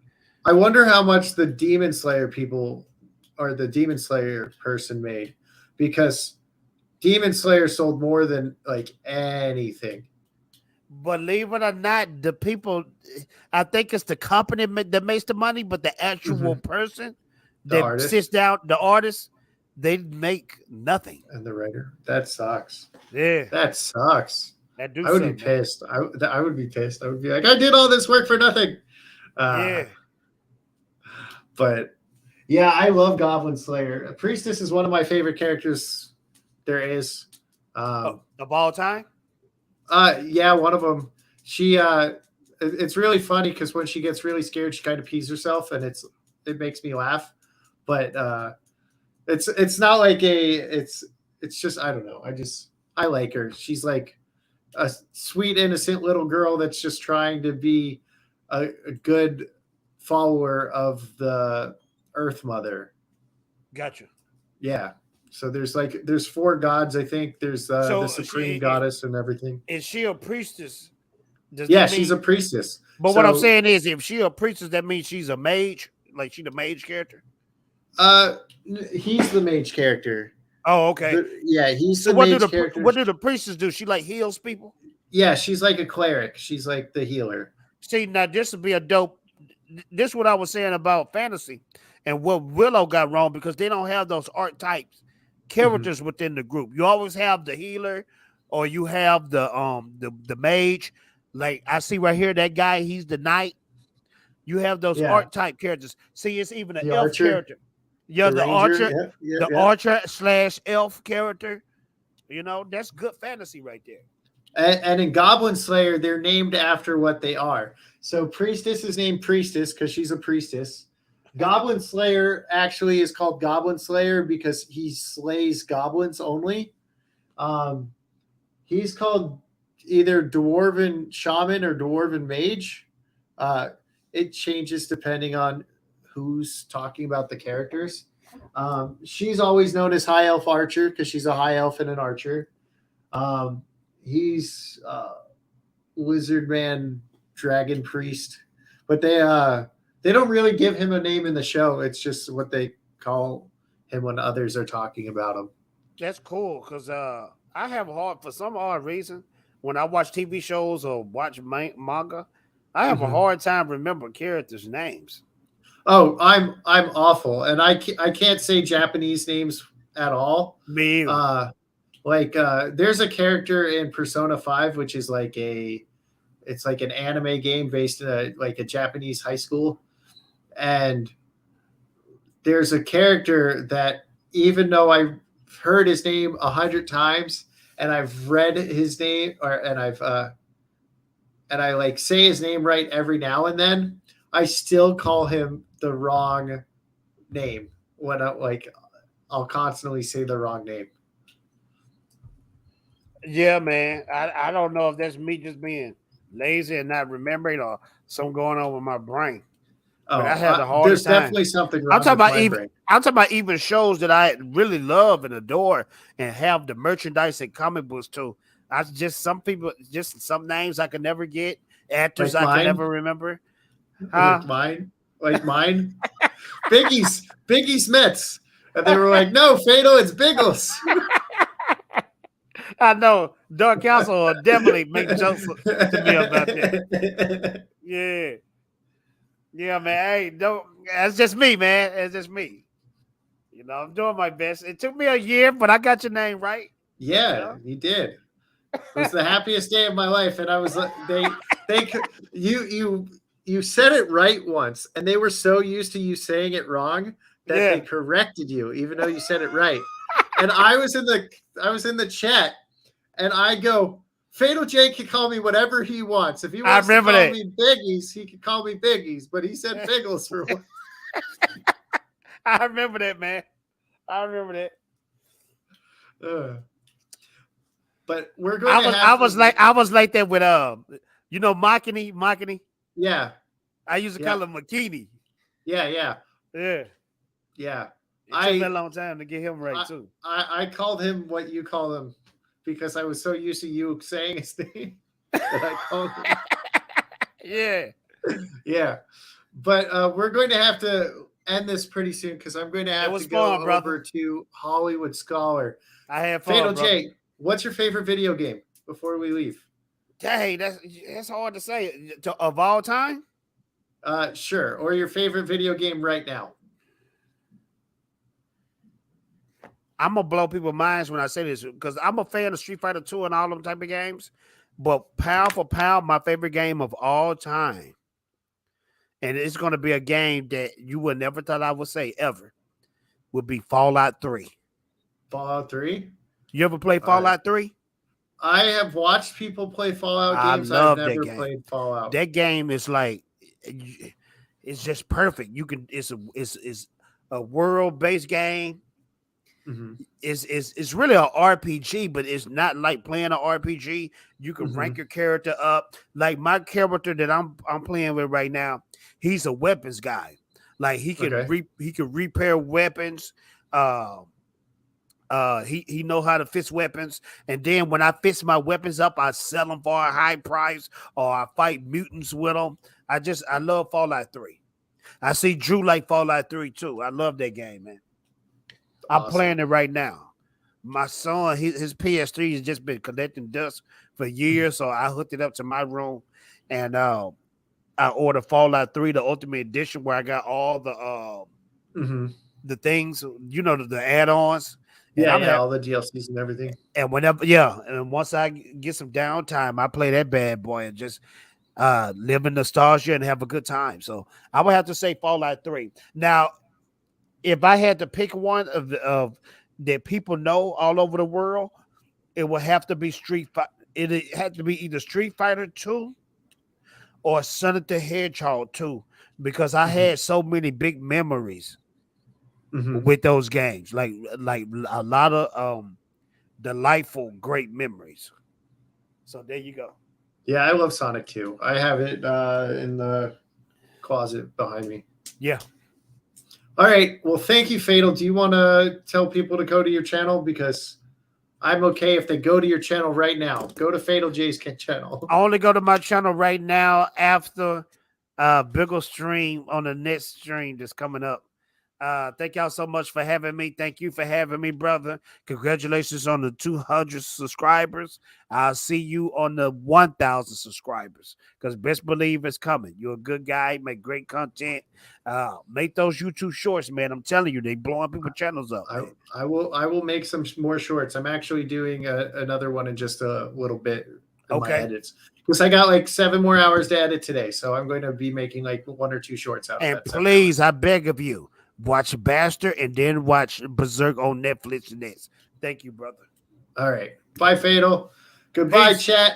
I wonder how much the Demon Slayer people or the Demon Slayer person made, because Demon Slayer sold more than like anything. Believe it or not, the people, I think it's the company that makes the money, but the actual person The that artist. sits down, the artist, they make nothing. And the writer. That sucks. Yeah, That sucks. that do I would be something, man. pissed. I would be pissed. I would be like, I did all this work for nothing. Yeah, But yeah, I love Goblin Slayer. Priestess is one of my favorite characters there is. of all time. Yeah, one of them. She it's really funny because when she gets really scared, she kind of pees herself, and it makes me laugh. But it's not like it's just, I don't know. I like her. She's like a sweet, innocent little girl that's just trying to be a good follower of the Earth Mother. Gotcha. Yeah. So there's 4 gods, I think. There's So the supreme she- goddess and everything. Is she a priestess? Does Yeah, that she's mean- a priestess. But what I'm So- saying is, if she a priestess, that means she's a mage. Like she the mage character. He's the mage character. Oh, okay. Yeah, he's So the what mage do character. what do the priestess do? She like heals people. Yeah, she's like a cleric. She's like the healer. See, now this would be a dope. This is what I was saying about fantasy and what Willow got wrong, because they don't have those archetypes characters within the group. You always have the healer, or you have the mage. Like I see right here, that guy, he's the knight. You have those Yeah. archetype characters. See, it's even an The elf archer. character. Yeah, the ranger, archer, yeah, the yeah. archer / elf character. You know, that's good fantasy right there. And in Goblin Slayer, they're named after what they are. So Priestess is named Priestess because she's a priestess. Goblin Slayer actually is called Goblin Slayer because he slays goblins only. He's called either Dwarven Shaman or Dwarven Mage. It changes depending on who's talking about the characters. She's always known as High Elf Archer because she's a high elf and an archer. He's Lizard Man, Dragon Priest, but they don't really give him a name in the show. It's just what they call him when others are talking about him. That's cool, because I have hard, for some odd reason, when I watch TV shows or watch manga, I have a hard time remembering characters' names. Oh, I'm awful, and I can't say Japanese names at all. Me either. There's a character in Persona 5, which is it's like an anime game based in a Japanese high school. And there's a character that, even though I've heard his name 100 times and I've read his name and I like say his name right every now and then, I still call him the wrong name when I'll constantly say the wrong name. Yeah, man. I don't know if that's me just being lazy and not remembering, or something going on with my brain. But I had the hardest There's time. definitely something wrong I'm talking with about my even. brain. I'm talking about even shows that I really love and adore and have the merchandise and comic books too. Some names I could never get, actors Like I mine? could never remember. Like mine. Biggie's Mets. And they were like, no, Fado, it's Biggles. I know Dark Council will definitely make jokes to me about that. Yeah, man. Hey, don't. That's just me, man. It's just me. You know, I'm doing my best. It took me a year, but I got your name right. Yeah, you did. It was the happiest day of my life, and I was you said it right once, and they were so used to you saying it wrong that they corrected you, even though you said it right. And I was in the chat, and I go, Fatal J can call me whatever he wants. If he wants to call me Biggies, he can call me Biggies, but he said Biggles for one. I remember that, man. I remember that. But we're going. I was like that with You know Makini? Yeah, I used to Yeah. call him Makini. yeah. Yeah. Yeah. It took me a long time to get him right I- too. I called him what you call him because I was so used to you saying his name that I called him. Yeah. Yeah. But we're going to have to end this pretty soon because I'm going to have was to go fun, brother. over to Hollywood Scholar. I had fun, Fatal brother. J, what's your favorite video game before we leave? Dang, that's hard to say. Of all time? Sure. Or your favorite video game right now. I'm gonna blow people's minds when I say this because I'm a fan of Street Fighter 2 and all them type of games. But pound for pound, my favorite game of all time, and it's gonna be a game that you would never thought I would say ever, would be Fallout 3. Fallout 3? You ever play Fallout 3? I have watched people play Fallout I games. love I've that never game. played Fallout. That game is like, it's just perfect. You can, it's a world-based game. Mhm. It's really an RPG, but it's not like playing an RPG. You can Mhm. rank your character up. Like my character that I'm playing with right now, he's a weapons guy. Like he can Okay. he can repair weapons. He know how to fix weapons, and then when I fix my weapons up, I sell them for a high price, or I fight mutants with them. I love Fallout 3. I see Drew like Fallout 3 too. I love that game, man. I'm Awesome. playing it right now. My son, his PS3 has just been collecting dust for years, so I hooked it up to my room, and I ordered Fallout 3, the Ultimate Edition, where I got all the things, you know, the add-ons. And Yeah, all the DLCs and everything. And and once I get some downtime, I play that bad boy and just live in nostalgia and have a good time. So I would have to say Fallout 3. Now, if I had to pick one of that people know all over the world, it would have to be Street Fighter. It had to be either Street Fighter 2 or Sonic the Hedgehog 2, because I had so many big memories with those games. Like a lot of delightful, great memories. So there you go. Yeah, I love Sonic 2. I have it in the closet behind me. Yeah. All right. Well, thank you, Fatal. Do you want to tell people to go to your channel? Because I'm okay if they go to your channel right now. Go to Fatal J's channel. I only go to my channel right now after bigger stream on the next stream that's coming up. Thank y'all so much for having me. Thank you for having me, brother. Congratulations on the 200 subscribers. I'll see you on the 1,000 subscribers, because best believe it's coming. You're a good guy, make great content. Make those YouTube shorts, man. I'm telling you, they blowing people's channels up. I will make some more shorts. I'm actually doing another one in just a little bit in my edits, because I got like 7 more hours to edit today. So I'm going to be making like 1 or 2 shorts out of And that. please, I beg of you, watch Bastard and then watch Berserk on Netflix next. Thank you, brother. All right. Bye, Fatal. Goodbye, Peace. chat.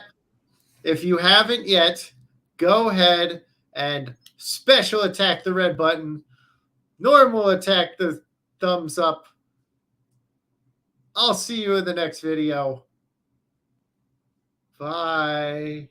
If you haven't yet, go ahead and special attack the red button. Normal attack the thumbs up. I'll see you in the next video. Bye.